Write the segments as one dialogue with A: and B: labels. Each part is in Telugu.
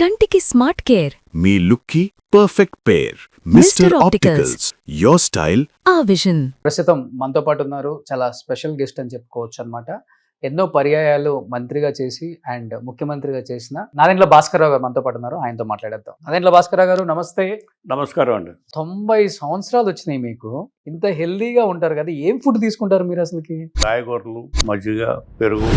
A: కంటికి స్మార్ట్ కేర్
B: మీ లుక్కి perfect pair mister opticals your style
A: our vision.
C: ప్రస్తుతం మనతో పాటు ఉన్నారు. చాలా స్పెషల్ గెస్ట్ అని చెప్పుకోవచ్చు అనమాట. ఎన్నో పర్యాయాలు మంత్రిగా చేసి అండ్ ముఖ్యమంత్రిగా చేసిన నాదెండ్ల భాస్కరరావు గారు మనతో పాటు ఉన్నారు. ఆయనతో మాట్లాడేద్దాం. నాదెండ్ల భాస్కరరావు గారు నమస్తే.
D: నమస్కారం అండి.
C: 90 సంవత్సరాలు వచ్చినాయి మీకు. ఇంత హెల్దీగా ఉంటారు కదా, ఏం ఫుడ్ తీసుకుంటారు మీరు అసలుకి?
D: కాయగూరలు, మజ్జిగ, పెరుగు.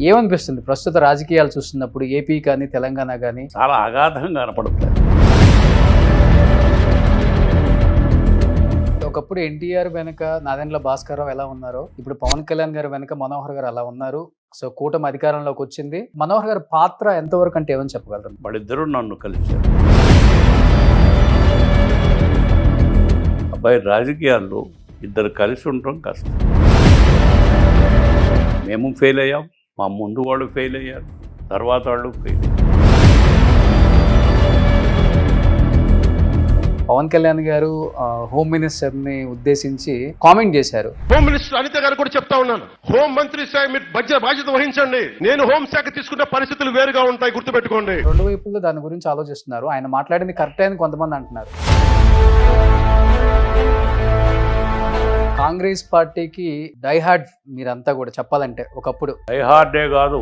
C: ఏమనిపిస్తుంది ప్రస్తుత రాజకీయాలు చూస్తున్నప్పుడు? ఏపీ కానీ తెలంగాణ కానీ
D: చాలా అగాధంగా కనపడుతుంది.
C: ఒకప్పుడు ఎన్టీఆర్ వెనక నాదెండ్ల భాస్కరరావు ఎలా ఉన్నారో, ఇప్పుడు పవన్ కళ్యాణ్ గారు వెనక మనోహర్ గారు అలా ఉన్నారు. సో కూటమి అధికారంలోకి వచ్చింది. మనోహర్ గారి పాత్ర ఎంతవరకు అంటే ఏమని చెప్పగలరు?
D: వాళ్ళిద్దరూ నన్ను కలిశారు. అబ్బాయి, రాజకీయాల్లో ఇద్దరు కలిసి ఉండటం కష్టం. మేము ఫెయిల్ అయ్యాం, మా ముందు వాళ్ళు ఫెయిల్ అయ్యారు, తర్వాత వాళ్ళు ఫెయిల్ అయ్యారు.
C: పవన్ కళ్యాణ్ గారు హోమ్ మినిస్టర్ ని ఉద్దేశించి కామెంట్ చేశారు.
E: హోమ్ మినిస్టర్ అనిత గారు కూడా చెప్తా ఉన్నాను, హోం మంత్రి శాఖ మీరు బాధ్యత వహించండి, నేను హోంశాఖ తీసుకున్న పరిస్థితులు వేరుగా ఉంటాయి, గుర్తుపెట్టుకోండి.
C: రెండు వైపుల్లో దాని గురించి ఆలోచిస్తున్నారు. ఆయన మాట్లాడింది కరెక్టే అని కొంతమంది అంటున్నారు. కాంగ్రెస్ పార్టీకి డైహార్డ్ మీరంతా కూడా చెప్పాలంటే ఒకప్పుడు.
D: డైహార్డే కాదు,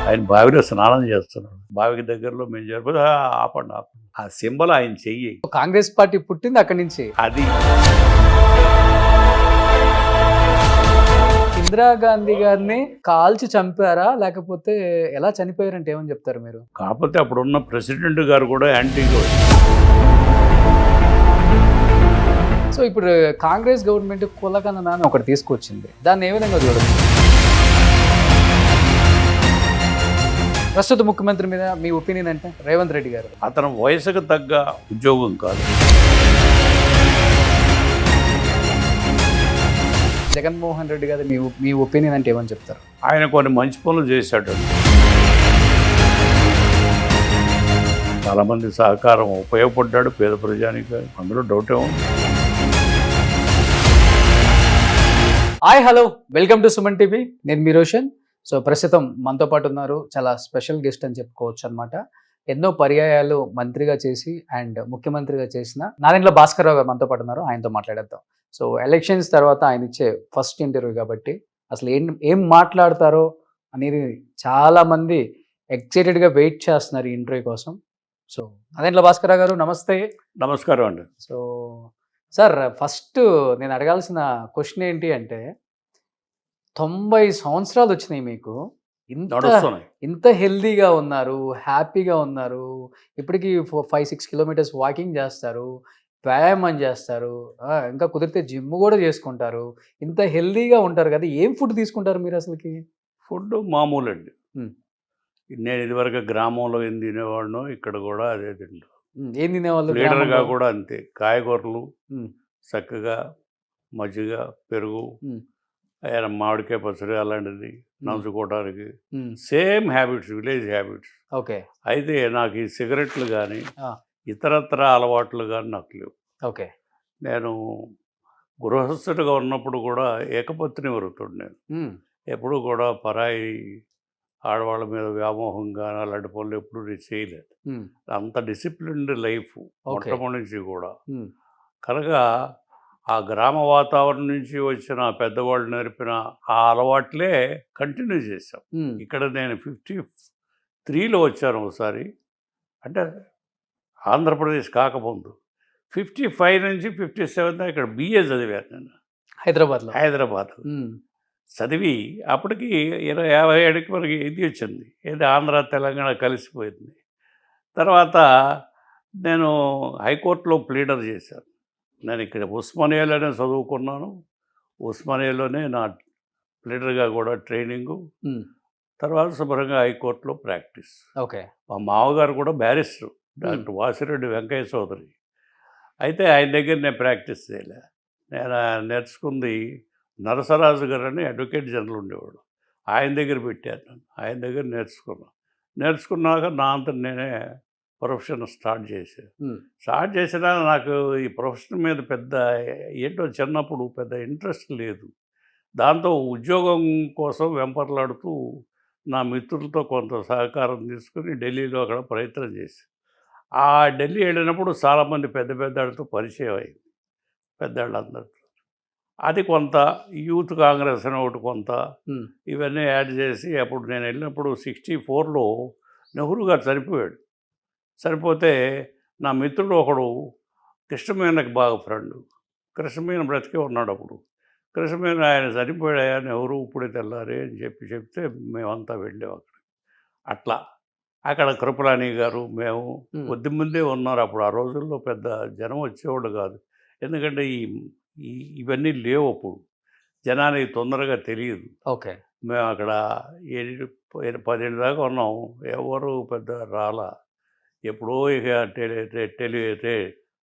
D: ఆయన బావిలో స్నానం చేస్తున్నాడు. బావికి దగ్గరలో మేము జరిపోతే ఆపండి ఆపండి, ఆ సింబల్ ఆయన చెయ్యి.
C: కాంగ్రెస్ పార్టీ పుట్టింది అక్కడి నుంచి.
D: అది
C: ఇందిరాగాంధీ గారిని కాల్చి చంపారా, లేకపోతే ఎలా చనిపోయారంటే ఏమని చెప్తారు మీరు?
D: కాకపోతే అప్పుడున్న ప్రెసిడెంట్ గారు కూడా యాంటీగా.
C: సో ఇప్పుడు కాంగ్రెస్ గవర్నమెంట్ కులకన్నా అని ఒకటి తీసుకొచ్చింది. దాన్ని ఏ విధంగా చూడదు? ప్రస్తుత ముఖ్యమంత్రి మీద మీ ఒపీనియన్ అంటే? రేవంత్ రెడ్డి గారు
D: అతను వయసుకు తగ్గ ఉద్యోగం కాదు.
C: జగన్మోహన్ రెడ్డి గారు మీ ఒపీనియన్ అంటే ఏమని చెప్తారు?
D: ఆయన కొన్ని మంచి పనులు చేశాడు. చాలామంది సహకారం ఉపయోగపడ్డాడు పేద ప్రజానికి, అందులో డౌటే ఉంది.
C: Hi hello, welcome to Suman TV. నేను మీ రోషన్. సో ప్రస్తుతం మనతో పాటు ఉన్నారు. చాలా స్పెషల్ గెస్ట్ అని చెప్పుకోవచ్చు అనమాట. ఎన్నో పర్యాయాలు మంత్రిగా చేసి అండ్ ముఖ్యమంత్రిగా చేసిన నాదెండ్ల భాస్కరరావు గారు మనతో పాటు ఉన్నారు. ఆయనతో మాట్లాడేద్దాం. సో ఎలక్షన్స్ తర్వాత ఆయన ఇచ్చే ఫస్ట్ ఇంటర్వ్యూ కాబట్టి అసలు ఏం మాట్లాడతారో అనేది చాలామంది ఎక్సైటెడ్గా వెయిట్ చేస్తున్నారు ఈ ఇంటర్వ్యూ కోసం. సో నాదెండ్ల భాస్కరరావు గారు నమస్తే.
D: నమస్కారం అండి.
C: సో సార్, ఫస్ట్ నేను అడగాల్సిన క్వశ్చన్ ఏంటి అంటే, 90 సంవత్సరాలు వచ్చినాయి మీకు. ఇంత హెల్దీగా ఉన్నారు, హ్యాపీగా ఉన్నారు. ఇప్పటికీ 5-6 కిలోమీటర్స్ వాకింగ్ చేస్తారు, వ్యాయామం చేస్తారు, ఇంకా కుదిరితే జిమ్ కూడా చేసుకుంటారు. ఇంత హెల్దీగా ఉంటారు కదా, ఏం ఫుడ్ తీసుకుంటారు మీరు అసలుకి?
D: ఫుడ్ మామూలు అండి. నేను ఇదివరకు గ్రామంలో ఏం తినేవాడినో ఇక్కడ కూడా అదే తింటాను.
C: ఏం తినేవాళ్ళు?
D: లీడర్గా కూడా అంతే, కాయగూరలు, చక్కగా మజ్జిగ, పెరుగు, మామిడికాయ పచ్చడి అలాంటిది నంచుకోవడానికి. Same habits, village habits.
C: Okay.
D: అయితే నాకు ఈ సిగరెట్లు కానీ ఇతరత్ర అలవాట్లు కానీ నాకు లేవు.
C: ఓకే.
D: నేను గృహస్థుడిగా ఉన్నప్పుడు కూడా ఏకపత్ని వృత్తుడు. నేను ఎప్పుడు కూడా పరాయి ఆడవాళ్ళ మీద వ్యామోహం కానీ అలాంటి పనులు ఎప్పుడు నేను చేయలేదు. అంత డిసిప్లిన్డ్ లైఫ్ మొట్టమొదటి నుంచి కూడా. కనుక ఆ గ్రామ వాతావరణం నుంచి వచ్చిన పెద్దవాళ్ళు నేర్పిన ఆ అలవాట్లే కంటిన్యూ చేశాం. ఇక్కడ నేను 53లో వచ్చాను ఒకసారి, అంటే ఆంధ్రప్రదేశ్ కాకముందు. 55 నుంచి 57 ఇక్కడ BA చదివాను నేను హైదరాబాద్. చదివి అప్పటికి 57కి మనకి ఇది వచ్చింది, ఏది ఆంధ్ర తెలంగాణ కలిసిపోయింది. తర్వాత నేను హైకోర్టులో ప్లీడర్ చేశాను. నేను ఇక్కడ ఉస్మానియాలోనే చదువుకున్నాను, ఉస్మానియాలోనే నా ప్లీడర్గా కూడా ట్రైనింగు. తర్వాత శుభ్రంగా హైకోర్టులో ప్రాక్టీస్.
C: ఓకే.
D: మా మామగారు కూడా బ్యారిస్టర్, డాక్టర్ వాసిరెడ్డి వెంకయ్య చౌదరి. అయితే ఆయన దగ్గర నేను ప్రాక్టీస్ చేయలే. నేను నేర్చుకుంది నరసరాజు గారు అని అడ్వకేట్ జనరల్ ఉండేవాడు, ఆయన దగ్గర పెట్టాను. నన్ను ఆయన దగ్గర నేర్చుకున్నాక నా అంతా నేనే ప్రొఫెషన్ స్టార్ట్ చేసినా నాకు ఈ ప్రొఫెషన్ మీద పెద్ద ఏంటో చిన్నప్పుడు పెద్ద ఇంట్రెస్ట్ లేదు. దాంతో ఉద్యోగం కోసం వెంపర్లాడుతూ నా మిత్రులతో కొంత సహకారం తీసుకుని ఢిల్లీలో అక్కడ ప్రయత్నం చేసి ఆ ఢిల్లీ వెళ్ళినప్పుడు చాలామంది పెద్ద పెద్దవాళ్ళతో పరిచయం అయింది, పెద్దవాళ్ళందరితో. అది కొంత యూత్ కాంగ్రెస్ అని ఒకటి కొంత ఇవన్నీ యాడ్ చేసి అప్పుడు నేను వెళ్ళినప్పుడు 64లో నెహ్రూ గారు చనిపోయాడు. చనిపోతే నా మిత్రుడు ఒకడు కృష్ణమేనకి బాగా ఫ్రెండ్, కృష్ణమేన బ్రతికే ఉన్నాడు అప్పుడు. కృష్ణమేన ఆయన చనిపోయాడు, నెహ్రూ ఇప్పుడే తెల్లారే అని చెప్తే మేమంతా వెళ్ళాం అక్కడ. అట్లా అక్కడ కృపలాని గారు మేము కొద్ది మందే ఉన్నారు అప్పుడు. ఆ రోజుల్లో పెద్ద జనం వచ్చేవాళ్ళు కాదు, ఎందుకంటే ఇవన్నీ లేవు అప్పుడు, జనానికి తొందరగా తెలియదు.
C: ఓకే.
D: మేము అక్కడ 10 దాకా ఉన్నాం, ఎవరు పెద్ద రాలా. ఎప్పుడో ఇక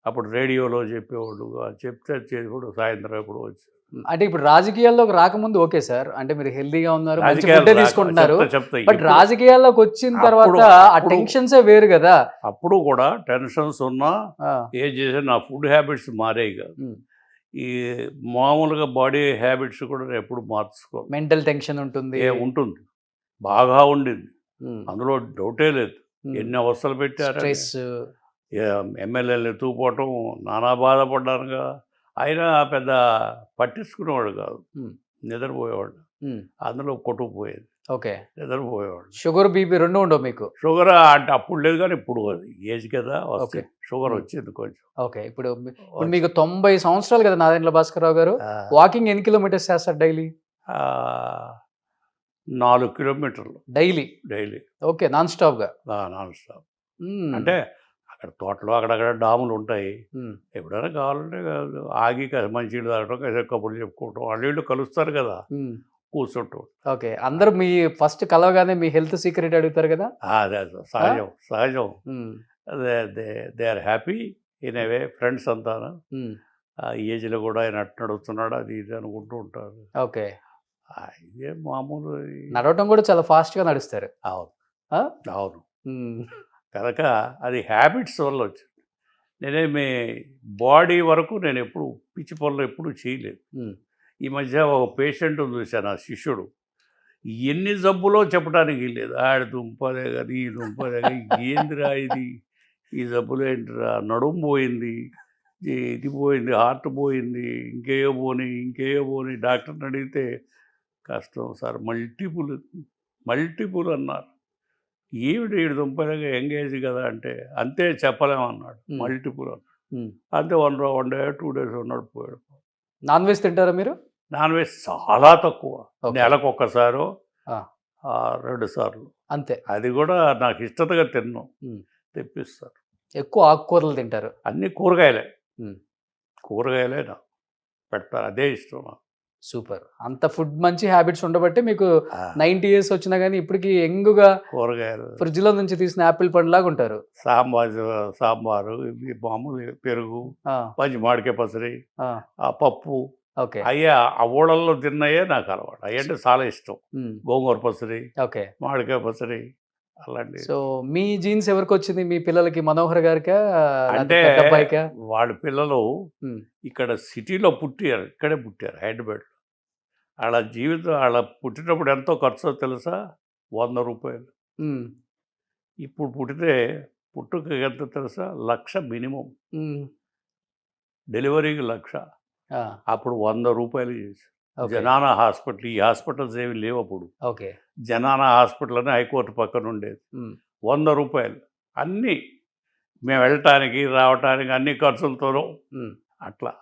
D: అప్పుడు రేడియోలో చెప్పేవాళ్ళు, చెప్తే చేసేవాడు సాయంత్రం ఎప్పుడు వచ్చి.
C: అంటే ఇప్పుడు రాజకీయాల్లోకి రాకముందు ఓకే సార్, అంటే మీరు హెల్దీగా ఉన్నారు, మంచి
D: రాజకీయాలు
C: ఫుడ్ తీసుకుంటున్నారు.
D: చెప్తా
C: బట్ రాజకీయాల్లోకి వచ్చిన తర్వాత ఆ టెన్షన్సే వేరు కదా.
D: అప్పుడు కూడా టెన్షన్స్ ఉన్నా ఏం చేసా నా ఫుడ్ హ్యాబిట్స్ మారాయి కాదు. ఈ మామూలుగా బాడీ హ్యాబిట్స్ కూడా నేను ఎప్పుడు మార్చుకో.
C: మెంటల్ టెన్షన్ ఉంటుంది,
D: ఉంటుంది, బాగా ఉండింది, అందులో డౌటే లేదు. ఎన్ని అవస్థలు పెట్టారు,
C: స్ట్రెస్,
D: ఎమ్మెల్యేలు ఎత్తుకుపోవటం, నానా బాధపడ్డానుగా. అయినా పెద్ద పట్టించుకునేవాడు కాదు, నిద్రపోయేవాడు, అందులో కొట్టుకుపోయేది.
C: ఓకే.
D: నిద్రపోయేవాడు.
C: షుగర్ బీపీ రెండు ఉండవు మీకు?
D: షుగర్ అంటే అప్పుడు లేదు, కానీ ఇప్పుడు ఏజ్ కదా వస్తే షుగర్ వచ్చింది కొంచెం.
C: ఓకే. ఇప్పుడు మీకు 90 సంవత్సరాలు కదా నాదెండ్ల భాస్కరరావు గారు. వాకింగ్ ఎన్ని కిలోమీటర్స్ చేస్తారు డైలీ?
D: 4 కిలోమీటర్లు
C: డైలీ. ఓకే. నాన్ స్టాప్ గా?
D: Non stop. అంటే అక్కడ తోటలో అక్కడక్కడ డాములు ఉంటాయి, ఎప్పుడైనా కావాలంటే ఆగి మంచినీళ్ళు తాగటం, కబుర్లు చెప్పుకోవటం, వాళ్ళు కలుస్తారు కదా, కూర్చుంటాం.
C: ఓకే. అందరూ మీ ఫస్ట్ కలవగానే మీ హెల్త్ సీక్రెట్ అడుగుతారు కదా?
D: అదే సహజం. They are happy in a way, friends అంతాను. ఏజ్లో కూడా ఆయన అట్టు నడుస్తున్నాడు అది ఇది అనుకుంటూ ఉంటారు.
C: ఓకే.
D: ఇదే మామూలు.
C: నడవటం కూడా చాలా ఫాస్ట్గా నడుస్తారు.
D: అవును. కనుక అది హ్యాబిట్స్ వల్ల వచ్చింది. నేనేమి బాడీ వరకు నేను ఎప్పుడు పిచ్చి పనులు ఎప్పుడు చేయలేదు. ఈ మధ్య ఒక పేషెంట్ చూశాను, ఆ శిష్యుడు, ఎన్ని జబ్బులో చెప్పడానికి లేదు. ఆడి దుంపదే కదా, ఈ దుంపదే కదా, ఏందిరా ఇది, ఈ జబ్బులు ఏంటిరా, నడుము పోయింది, ఇది పోయింది, హార్ట్ పోయింది, ఇంకేయో పోని డాక్టర్ని అడిగితే కష్టం సార్, మల్టిపుల్ అన్నారు. ఏమిటి 7 ఎంగేజ్ కదా అంటే, అంతే చెప్పలేమన్నాడు. మల్టిపుల్ అన్నాడు. అంతే 1 డే 2 డేస్ ఉన్నాడు, పోయాడు.
C: నాన్ వెజ్ తింటారా మీరు?
D: నాన్ వెజ్ చాలా తక్కువ, నెలకు 1 సారో 2 సార్లు
C: అంతే.
D: అది కూడా నాకు ఇష్టతగా తిన్నాం, తెప్పిస్తారు.
C: ఎక్కువ ఆకుకూరలు తింటారు?
D: అన్ని కూరగాయలే నాకు పెడతారు, అదే ఇష్టం నాకు.
C: సూపర్. అంత ఫుడ్ మంచి హ్యాబిట్స్ ఉండబట్టి మీకు 90 years వచ్చినా కానీ ఇప్పటికి యంగ్గా
D: కూరగాయలు
C: ఫ్రిడ్జ్ లో నుంచి తీసిన యాపిల్ పండు లాగా ఉంటారు.
D: సాంబారు ఇవి మామూలు, పెరుగు, మంచి మామిడికాయ పచ్చడి, ఆ పప్పు, అయ్యా ఆ ఊళ్ళల్లో తిన్నాయే నాకు అలవాటు. అయ్యంటే చాలా ఇష్టం. గోంగూర పచ్చడి, మామిడికాయ పచ్చడి అలాంటి.
C: సో మీ జీన్స్ ఎవరికి వచ్చింది? మీ పిల్లలకి, మనోహర్ గారికా
D: అంటే
C: అబ్బాయికా?
D: వాళ్ళ పిల్లలు ఇక్కడ సిటీలో ఇక్కడే పుట్టారు, హైదరాబాద్. వాళ్ళ జీవితం, వాళ్ళ పుట్టినప్పుడు ఎంతో ఖర్చో తెలుసా? 100 రూపాయలు. ఇప్పుడు పుట్టుక ఎంత తెలుసా? 1,00,000 మినిమం. డెలివరీకి 1,00,000. అప్పుడు 100 రూపాయలు చేసి జనానా హాస్పిటల్, ఈ హాస్పిటల్స్ ఏమి లేవు అప్పుడు. జనానా హాస్పిటల్ అని హైకోర్టు పక్కన ఉండేది. 100 రూపాయలు అన్నీ, మేము వెళ్ళటానికి రావటానికి అన్ని ఖర్చులతోనూ అట్లా.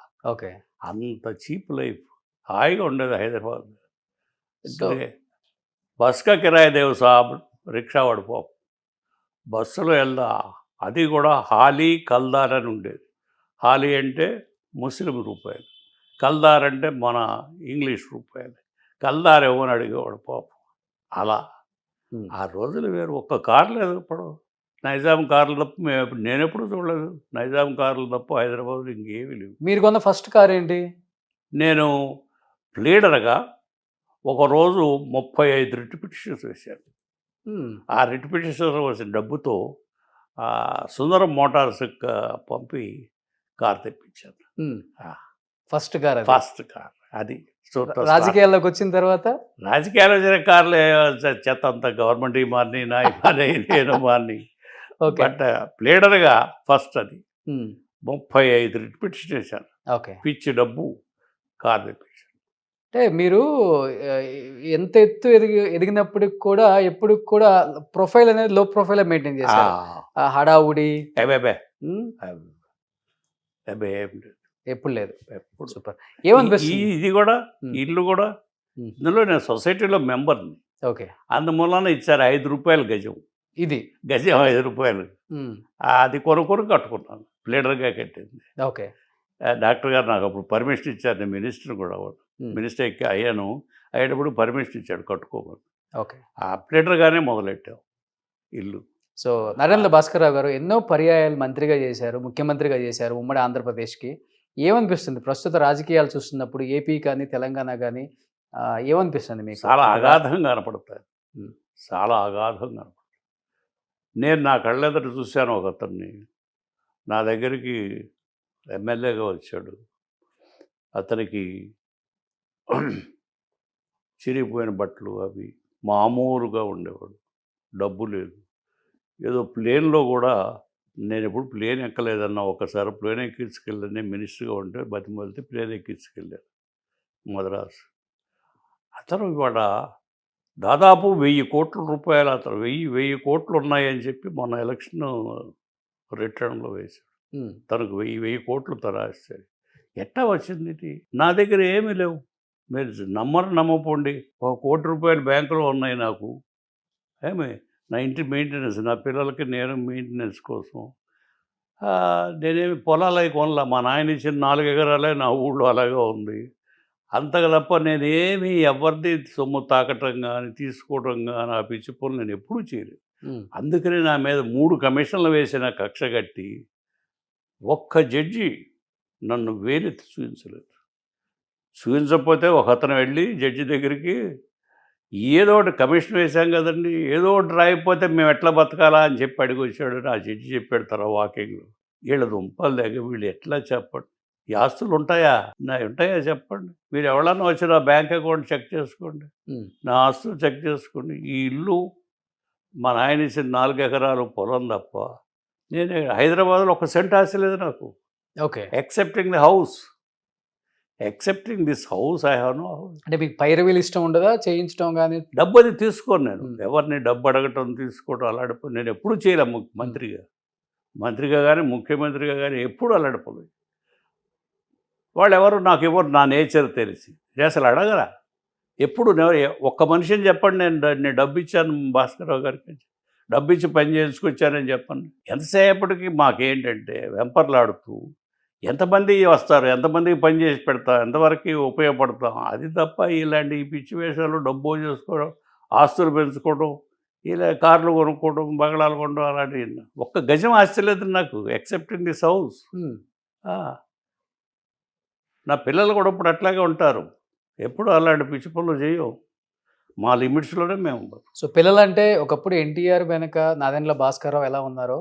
D: అంత చీప్ లైఫ్, హాయిగా ఉండేది హైదరాబాద్. బస్కా కిరాయి దేవు సాబ్, రిక్షా వాడిపో, బస్సులో వెళ్దా, అది కూడా హాలీ కల్దార్ అని ఉండేది. హాలీ అంటే ముస్లిం రూపాయలు, కల్దార్ అంటే మన ఇంగ్లీష్ రూపాయలు. కల్దార్ ఏమని అడిగేవాడు పాపం. అలా ఆ రోజులు వేరు. ఒక్క కారు లేదు ఇప్పుడు, నైజాం కార్లు తప్ప నేను ఎప్పుడు చూడలేదు. నైజాం కార్లు తప్ప హైదరాబాద్లో ఇంకేమీ లేవు.
C: మీరు కొన్న ఫస్ట్ కార్ ఏంటి?
D: నేను లీడర్గా ఒకరోజు 35 రిట్ పిటిషన్స్ వేశాను. ఆ రిట్ పిటిషన్స్ వచ్చిన డబ్బుతో సుందరం మోటార్స్ పంపి కార్ తెప్పించాను.
C: ఫస్ట్ కార్
D: అది సో
C: రాజకీయాల్లోకి వచ్చిన తర్వాత
D: రాజకీయాలు వచ్చిన కార్లు చెత్త అంతా గవర్నమెంట్ మారిని నా మారి నేను మారిని.
C: ఓకే.
D: బట్ ప్లేడర్గా ఫస్ట్ అది 35 రిపిటిషన్ చేశాను.
C: ఓకే.
D: పిచ్చి డబ్బు కార్ తెప్పించాను.
C: అంటే మీరు ఆ, ఎంత ఎత్తు ఎదిగినప్పటికి కూడా ఎప్పుడు కూడా ప్రొఫైల్ అనేది లో ప్రొఫైల్ మెయింటైన్ చేశారు. ఆ హడావుడి
D: అబ్బే
C: ఉమ్,
D: అబ్బే ఏం లేదు
C: ఎప్పుడు లేదు.
D: ఎప్పుడు.
C: సూపర్. ఏమనిపిస్తుంది?
D: ఇది కూడా
C: ఉమ్.
D: ఇల్లు కూడా
C: ఉమ్.
D: ఇందులో నేను సొసైటీలో మెంబర్ని.
C: ఓకే.
D: అందువలన ఇచ్చారు ₹5 గజం.
C: ఇది
D: గజం ₹5.
C: ఉమ్,
D: అది కొనుక్కొని కట్టుకున్నాను. ప్లేడర్గా కట్టింది.
C: ఓకే.
D: డాక్టర్ గారు నాకు అప్పుడు పర్మిషన్ ఇచ్చారు. నేను మినిస్టర్ కూడా మినిస్టర్ ఎక్కి అయ్యాను. అయ్యేటప్పుడు పర్మిషన్ ఇచ్చాడు కట్టుకోమని.
C: ఓకే.
D: ఆ ప్లేడర్గానే మొదలెట్టాం ఇల్లు.
C: సో నరేంద్ర భాస్కర్రావు గారు ఎన్నో పర్యాయాలు మంత్రిగా చేశారు, ముఖ్యమంత్రిగా చేశారు ఉమ్మడి ఆంధ్రప్రదేశ్కి. ఏమనిపిస్తుంది ప్రస్తుత రాజకీయాలు చూస్తున్నప్పుడు ఏపీ కానీ తెలంగాణ కానీ ఏమనిపిస్తుంది మీకు?
D: చాలా అగాధంగా కనపడతాయి.
C: ఉమ్.
D: చాలా అగాధంగా కనపడతాయి. నేను నా కళ్ళెదుట చూశాను ఒక అతన్ని. నా దగ్గరికి ఎమ్మెల్యేగా వచ్చాడు. అతనికి చిరిగిపోయిన బట్టలు అవి మామూలుగా ఉండేవాడు. డబ్బు లేదు. ఏదో ప్లేన్లో కూడా నేను ఎప్పుడు ప్లేన్ ఎక్కలేదన్నా. ఒకసారి ప్లేన్ ఎక్కించుకెళ్ళాను. నేను మినిస్టర్గా ఉంటే బతిమలితే ప్లేన్ ఎక్కించుకెళ్ళాను మద్రాసు. అతను ఇవాళ దాదాపు 1000 కోట్ల రూపాయలు అతను 1000 కోట్లు ఉన్నాయని చెప్పి మొన్న ఎలక్షన్ రిటర్న్లో వేశాడు.
C: ఉమ్,
D: తనకు 1000 కోట్లు తరాస్తాడు. ఎట్టా వచ్చింది ఇది? నా దగ్గర ఏమీ లేవు. మీరు నమ్మపోండి. ₹1 కోటి బ్యాంకులో ఉన్నాయి నాకు. ఏమి నా ఇంటి మెయింటెనెన్స్, నా పిల్లలకి నేను మెయింటెనెన్స్ కోసం. నేనేమి పొలాలు అవి కొనలా. మా నాయన ఇచ్చిన 4 ఎకరాలే నా ఊళ్ళో అలాగే ఉంది. అంతగా తప్ప నేనేమి ఎవరిది సొమ్ము తాకటం కానీ తీసుకోవడం కానీ ఆ పిచ్చి పనులు నేను ఎప్పుడూ చేయలేదు.
C: ఉమ్,
D: అందుకని నా మీద 3 కమిషన్లు వేసిన కక్ష కట్టి ఒక్క జడ్జి నన్ను వేలెత్తి చూపించలేదు. చూపించకపోతే ఒక అతను వెళ్ళి జడ్జి దగ్గరికి ఏదో ఒకటి కమిషన్ వేశాం కదండి, ఏదో ఒకటి రాయిపోతే మేము ఎట్లా బతకాలా అని చెప్పి అడిగి వచ్చాడు. ఆ జడ్జి చెప్పాడు తర్వాత వాకింగ్లో, వీళ్ళ దుంపలు దగ్గర వీళ్ళు ఎట్లా చెప్పండి, ఈ ఆస్తులు ఉంటాయా, నా ఉంటాయా చెప్పండి, మీరు ఎవరన్నా వచ్చి నా బ్యాంక్ అకౌంట్ చెక్ చేసుకోండి,
C: ఉమ్,
D: నా ఆస్తులు చెక్ చేసుకోండి. ఈ ఇల్లు మా నాయన ఇచ్చిన 4 ఎకరాలు పొలం తప్ప నేను హైదరాబాద్లో 1 సెంట్ ఆస్తి లేదు నాకు.
C: Okay.
D: Excepting the house, excepting this house I have no house.
C: అంటే మీకు పైరవీలు ఇష్టం ఉండదా చేయించడం కానీ?
D: డబ్బు అది తీసుకోను నేను. ఎవరిని డబ్బు అడగటం తీసుకోవటం అలాంటి పని నేను ఎప్పుడు చేయలే. మంత్రిగా కానీ ముఖ్యమంత్రిగా కానీ ఎప్పుడు అలాంటి వాళ్ళు ఎవరు నాకు ఎవరు నా నేచర్ తెలిసి అసలు అడగరా. ఎప్పుడు ఒక్క మనిషిని చెప్పండి నేను డబ్బు ఇచ్చాను భాస్కర్రావు గారికి, డబ్బు ఇచ్చి పని చేసుకొచ్చానని చెప్పండి. ఎంతసేపటికి మాకేంటంటే వెంపర్లాడుతూ ఎంతమంది వస్తారు, ఎంతమందికి పని చేసి పెడతాం, ఎంతవరకు ఉపయోగపడతాం, అది తప్ప ఇలాంటి ఈ పిచ్చి వేషాలు డబ్బు చేసుకోవడం, ఆస్తులు పెంచుకోవడం, ఇలా కార్లు కొనుక్కోవడం, బంగళాలు కొనడం అలాంటివి. 1 గజం ఆస్తి లేదు నాకు ఎక్సెప్టింగ్ దిస్ హౌస్. నా పిల్లలు కూడా ఇప్పుడు అట్లాగే ఉంటారు. ఎప్పుడు అలాంటి పిచ్చి పనులు చేయం. మా లిమిట్స్లోనే మేము ఉంటాం.
C: సో పిల్లలంటే ఒకప్పుడు ఎన్టీఆర్ వెనక నాదెండ్ల భాస్కర్రావు ఎలా ఉన్నారో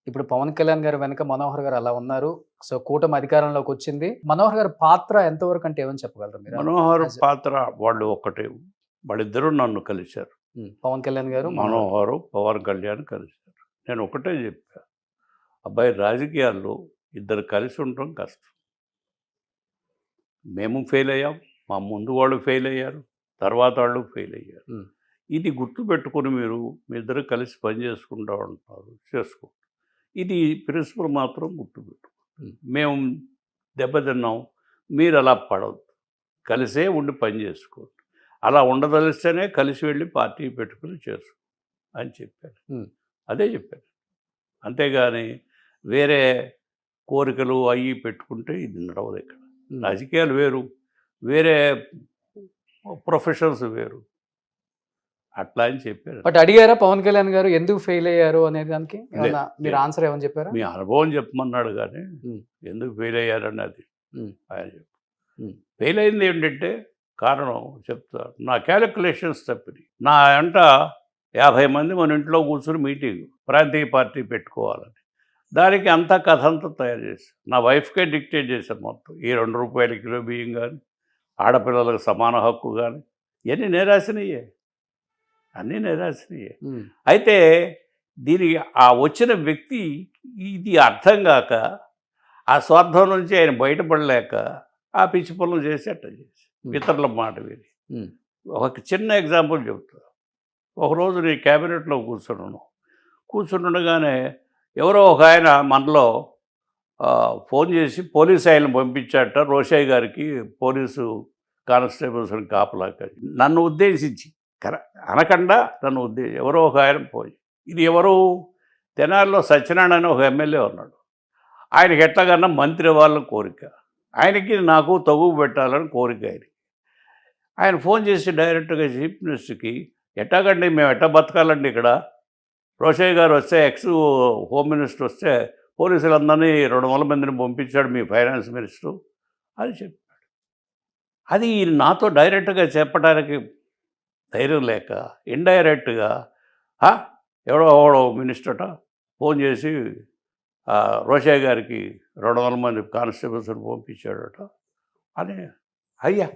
C: ఇప్పుడు పవన్ కళ్యాణ్ గారు వెనక మనోహర్ గారు అలా ఉన్నారు. సో కూటమి అధికారంలోకి వచ్చింది. మనోహర్ గారి పాత్ర ఎంతవరకు అంటే ఏమని చెప్పగలరు మీరు?
D: మనోహర్ పాత్ర వాళ్ళు ఒక్కటే, వాళ్ళిద్దరూ నన్ను కలిశారు.
C: పవన్ కళ్యాణ్ గారు
D: మనోహరు పవన్ కళ్యాణ్ కలిశారు. నేను ఒకటే చెప్పా, అబ్బాయి రాజకీయాల్లో ఇద్దరు కలిసి ఉండటం కష్టం. మేము ఫెయిల్ అయ్యాం, మా ముందు వాళ్ళు ఫెయిల్ అయ్యారు, తర్వాత వాళ్ళు ఫెయిల్ అయ్యారు. ఇది గుర్తుపెట్టుకొని మీరు మీ ఇద్దరు కలిసి పని చేసుకుంటూ ఉంటారు, చేసుకోండి. ఇది ప్రిన్సిపల్ మాత్రం గుర్తుపెట్టు. మేము దెబ్బతిన్నాం, మీరు అలా పడవద్దు, కలిసే ఉండి పని చేసుకోండి. అలా ఉండదలిస్తేనే కలిసి వెళ్ళి పార్టీ పెట్టుకుని చేసుకో అని చెప్పారు. అదే చెప్పారు. అంతేగాని వేరే కోరికలు అవి పెట్టుకుంటే ఇది నడవదు. ఇక్కడ రాజకీయాలు వేరు, వేరే ప్రొఫెషన్స్ వేరు, అట్లా అని చెప్పారు.
C: బట్ అడిగారా పవన్ కళ్యాణ్ గారు ఎందుకు ఫెయిల్ అయ్యారు అనే దానికి మీరు ఆన్సర్ ఏమని చెప్పారా?
D: మీ అనుభవం చెప్పమన్నాడు కానీ ఎందుకు ఫెయిల్ అయ్యారని అది ఆయన చెప్పు. ఫెయిల్ అయింది ఏంటంటే కారణం చెప్తా, నా క్యాలిక్యులేషన్స్ తప్పినాయి. నా అంట 50 మంది మన ఇంట్లో కూర్చుని మీటింగ్ ప్రాంతీయ పార్టీ పెట్టుకోవాలని, దానికి అంతా కథ అంతా తయారు చేశాను. నా వైఫ్కే డిక్టేట్ చేశాను మొత్తం. ఈ ₹2 కిలో బియ్యం కానీ, ఆడపిల్లలకు సమాన హక్కు కానీ ఇవన్నీ నిరాశనయ్యే, అన్నీ నిరాశనయ్యే.
C: ఉమ్,
D: అయితే దీనికి ఆ వచ్చిన వ్యక్తి ఇది అర్థం కాక ఆ స్వార్థం నుంచి ఆయన బయటపడలేక ఆ పిచ్చి పనులు చేసి అట్ట చేసి ఇతరుల మాట విని.
C: ఉమ్,
D: ఒక చిన్న ఎగ్జాంపుల్ చెప్తా. ఒకరోజు నేను క్యాబినెట్లో కూర్చుండగానే ఎవరో ఒక ఆయన మనలో ఫోన్ చేసి పోలీసు ఆయన్ని పంపించాట రోషయ్య గారికి, పోలీసు కానిస్టేబుల్స్ని కాపలాక నన్ను ఉద్దేశించి అనకుండా నన్ను ఉద్దేశించి ఎవరో ఒక ఆయన పోయి, ఇది ఎవరు తెనాలిలో సత్యనారాయణ అని ఒక ఎమ్మెల్యే ఉన్నాడు, ఆయనకి ఎట్లాగన్నా మంత్రి అవ్వాలని కోరిక, ఆయనకి నాకు తగువ పెట్టాలని కోరిక. ఆయన ఫోన్ చేసి డైరెక్ట్గా చీఫ్ మినిస్టర్కి, ఎట్టాగండి మేము ఎట్టా బతకాలండి ఇక్కడ, రోషయ్య గారు వస్తే హోమ్ మినిస్టర్ వస్తే పోలీసులందరినీ 200 మందిని పంపించాడు మీ ఫైనాన్స్ మినిస్టరు అని చెప్పాడు. అది నాతో డైరెక్ట్గా చెప్పడానికి ధైర్యం లేక ఇండైరెక్ట్గా ఎవడో మినిస్టర్ట ఫోన్ చేసి రోషయ్య గారికి 200 మంది కానిస్టేబుల్స్ని పంపించాడట అని. అయ్యా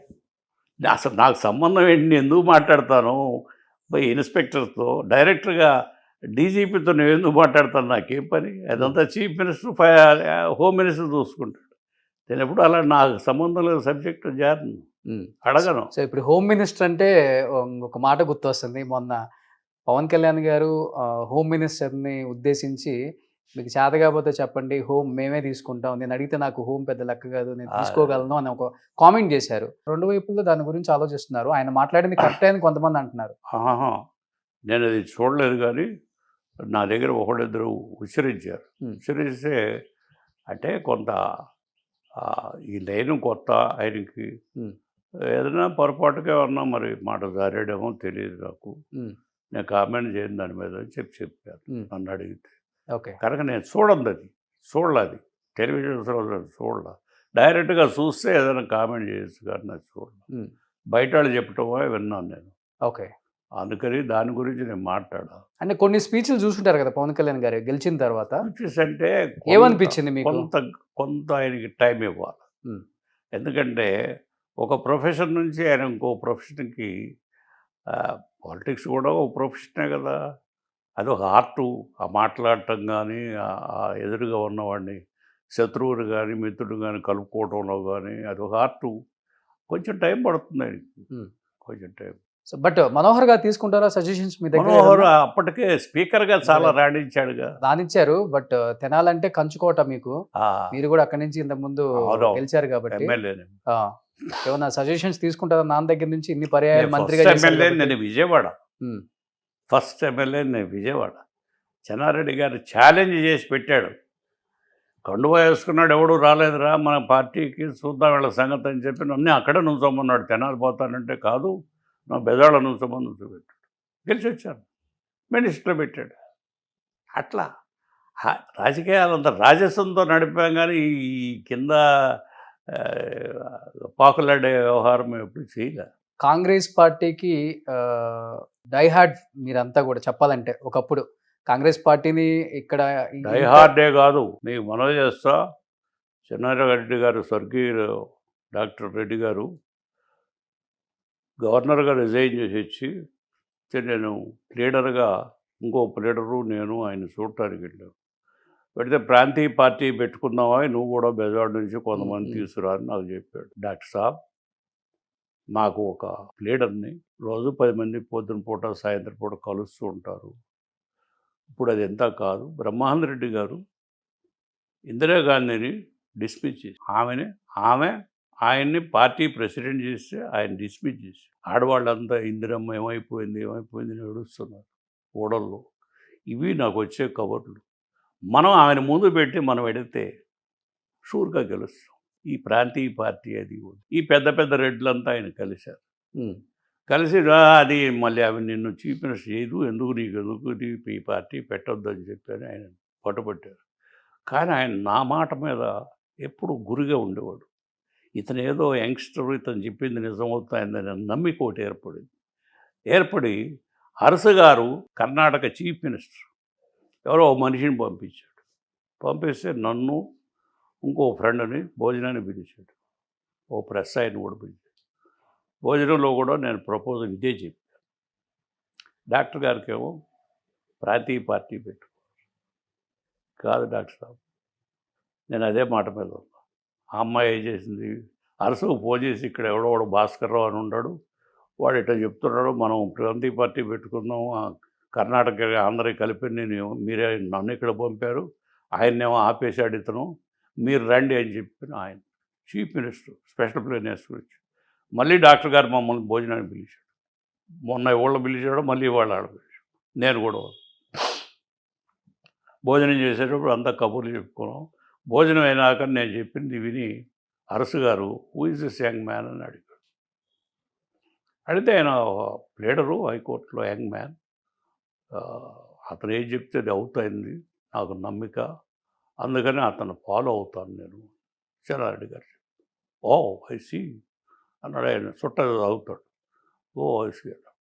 D: అసలు నాకు సంబంధం ఏంటి, నేను ఎందుకు మాట్లాడతాను ఇన్స్పెక్టర్తో, డైరెక్టర్గా డీజీపీతో నేను ఎందుకు మాట్లాడతాను, నాకేం పని, అదంతా చీఫ్ మినిస్టర్ హోమ్ మినిస్టర్ చూసుకుంటాడు. నేను ఎప్పుడు అలా నాకు సంబంధం లేదు సబ్జెక్టు జారిను అడగను.
C: సో ఇప్పుడు హోమ్ మినిస్టర్ అంటే ఒక మాట గుర్తొస్తుంది. మొన్న పవన్ కళ్యాణ్ గారు హోమ్ మినిస్టర్ని ఉద్దేశించి, మీకు చేత కాకపోతే చెప్పండి, హోమ్ మేమే తీసుకుంటాం, నేను అడిగితే నాకు హోమ్ పెద్ద లెక్క కాదు, నేను తీసుకోగలను అని ఒక కామెంట్ చేశారు. రెండు వైపుల్లో దాని గురించి ఆలోచిస్తున్నారు. ఆయన మాట్లాడింది కరెక్టే అని కొంతమంది అంటున్నారు.
D: నేను అది చూడలేదు, కానీ నా దగ్గర ఒకళ్ళిద్దరు ఉచ్చరించారు. ఉచ్చరిస్తే అంటే కొంత ఈ లైన్ కొత్త ఆయనకి, ఏదైనా పొరపాటుగా ఉన్నా మరి మాట జారాడేమో తెలియదు నాకు, నేను కామెంట్ చేయను దాని మీద అని చెప్పారు నన్ను అడిగితే.
C: ఓకే,
D: కనుక నేను చూడలేదు టెలివిజన్ చూడలే, డైరెక్ట్గా చూస్తే ఏదైనా కామెంట్ చేయొచ్చు కానీ నాకు చూడలేదు. బయట వాళ్ళు చెప్పటమో విన్నాను నేను.
C: ఓకే,
D: అందుకని దాని గురించి నేను మాట్లాడా.
C: అంటే కొన్ని స్పీచ్లు చూసుంటారు కదా పవన్ కళ్యాణ్ గారు గెలిచిన తర్వాత,
D: స్పీచెస్ అంటే
C: ఏమనిపించింది మీకు?
D: కొంత ఆయనకి టైం ఇవ్వాలి. ఎందుకంటే ఒక ప్రొఫెషన్ నుంచి ఆయన ఇంకో ప్రొఫెషన్కి, పాలిటిక్స్ కూడా ఒక ప్రొఫెషనే కదా, అది ఒక ఆర్టు. ఆ మాట్లాడటం కానీ, ఆ ఎదురుగా ఉన్నవాడిని శత్రువుని కానీ మిత్రుడు కానీ కలుపుకోవడంలో కానీ అది ఒక ఆర్టు. కొంచెం టైం పడుతుంది ఆయనకి, కొంచెం టైం.
C: సో బట్ మనోహర్ గారు తీసుకుంటారా సజెషన్స్ మీ దగ్గర?
D: మనోహర్ అప్పటికే స్పీకర్గా చాలా రాణించాడుగా.
C: రాణించారు, బట్ తెనాలంటే కంచుకోట మీకు, మీరు కూడా అక్కడి నుంచి ఇంతకు ముందు గెలిచారు కాబట్టి
D: ఎమ్మెల్యేనే.
C: ఏమన్నా సజెషన్స్ తీసుకుంటారా నాన్న దగ్గర నుంచి? ఇన్ని పర్యాయాలు మంత్రిగా
D: ఎమ్మెల్యే నేను విజయవాడ, ఫస్ట్ ఎమ్మెల్యే నేను విజయవాడ. చెన్నారెడ్డి గారు ఛాలెంజ్ చేసి పెట్టాడు, కండువా వేసుకున్నాడు, ఎవడు రాలేదురా మన పార్టీకి, చూద్దాం వీళ్ళ సంగతి అని చెప్పి నన్ను అక్కడే నుంచోమన్నాడు. తెనాలి పోతానంటే కాదు, నా బెజవాడ నుంచోమని నుంచోబెట్టాడు, గెలిచి వచ్చాను, మినిస్టర్ పెట్టాడు. అట్లా రాజకీయాలంతా రాజస్వంతో నడిపాం, కానీ ఈ కింద పాకులాడే వ్యవహారం ఎప్పుడు చేయలే.
C: కాంగ్రెస్ పార్టీకి డైహార్డ్ మీరంతా కూడా చెప్పాలంటే, ఒకప్పుడు కాంగ్రెస్ పార్టీని ఇక్కడ
D: డైహార్డే కాదు, నీకు మనవి చేస్తా, చెన్నారెడ్డి గారు, స్వర్గీయ డాక్టర్ రెడ్డి గారు గవర్నర్గా రిజైన్ చేసి వచ్చి నేను లీడర్గా, ఇంకో లీడరు నేను ఆయన చూడటానికి వెళ్ళాను. పెడితే ప్రాంతీయ పార్టీ పెట్టుకున్నావా, నువ్వు కూడా బెజవాడ నుంచి కొంతమంది తీసుకురా అని నాకు చెప్పాడు. డాక్టర్ సాబ్, మాకు ఒక లీడర్ని రోజు 10 మంది పొద్దున పూట సాయంత్రం పూట కలుస్తూ ఉంటారు. ఇప్పుడు అది ఎంత కాదు, బ్రహ్మానంద రెడ్డి గారు ఇందిరాగాంధీని డిస్మిస్ చేసి ఆమె ఆయన్ని పార్టీ ప్రెసిడెంట్ చేస్తే ఆయన డిస్మిస్ చేసి, ఆడవాళ్ళంతా ఇందిరమ్మ ఏమైపోయింది అని ఏడుస్తున్నారు ఓడల్లో. ఇవి నాకు వచ్చే కబుర్లు. మనం ఆమెను ముందు పెట్టి మనం ఎడితే షూర్గా గెలుస్తాం. ఈ ప్రాంతీయ పార్టీ అది ఈ పెద్ద పెద్ద రెడ్లంతా ఆయన కలిశారు. కలిసి అది మళ్ళీ అవి నిన్ను చీఫ్ మినిస్టర్ చేయదు, ఎందుకు ఈ పార్టీ పెట్టొద్దు అని చెప్పి ఆయన పట్టుబట్టారు. కానీ ఆయన నా మాట మీద ఎప్పుడు గురిగా ఉండేవాడు. ఇతను ఏదో యంగ్స్టర్, ఇతను చెప్పింది నిజమవుతాయని నమ్మిక ఒకటి ఏర్పడి అరసు గారు కర్ణాటక చీఫ్ మినిస్టర్ ఎవరో మనిషిని పంపిస్తే నన్ను ఇంకో ఫ్రెండ్ని భోజనాన్ని పిలిచాడు, ఓ ప్రెస్ ఆయన కూడా పిలిచాడు. భోజనంలో కూడా నేను ప్రపోజల్ ఇదే చెప్పాను. డాక్టర్ గారికి ఏమో ప్రాంతీయ పార్టీ పెట్టు కాదు డాక్టర్ సాబ్, నేను అదే మాట మీద ఉన్నా. ఆ అమ్మాయి ఏం చేసింది, అరసుకు ఫోన్ చేసి ఇక్కడ ఎవడో భాస్కర్రావు అని ఉన్నాడు, వాడు ఇట్లా చెప్తున్నాడు, మనం ప్రాంతీయ పార్టీ పెట్టుకుందాం, కర్ణాటక ఆంధ్రకి కలిపి మీరే నన్ను ఇక్కడ పంపారు, ఆయన్నేమో ఆపేసాడు ఇతను, మీరు రండి అని చెప్పిన ఆయన చీఫ్ మినిస్టర్ స్పెషల్ ప్లేనర్స్ గురించి. మళ్ళీ డాక్టర్ గారు మమ్మల్ని భోజనానికి పిలిచాడు. మొన్న ఇవాళ పిలిచాడు, మళ్ళీ ఇవాళ ఆడ పిలిచాడు. నేను కూడా భోజనం చేసేటప్పుడు అంతా కబుర్లు చెప్పుకున్నాం. భోజనం అయినాక నేను చెప్పింది విని అరసు గారు who is this young man అని అడిగాడు. అడిగితే ఆయన లీడరు హైకోర్టులో యంగ్ మ్యాన్, అతను ఏం చెప్తే అది అవుతుంది, నాకు నమ్మిక, అందుకని అతను ఫాలో అవుతాను నేను. చెన్నారెడ్డి గారు ఓ ఐ సీ అన్నాడు. ఆయన చుట్ట అవుతాడు. ఓ ఐ సీ అన్నాడు.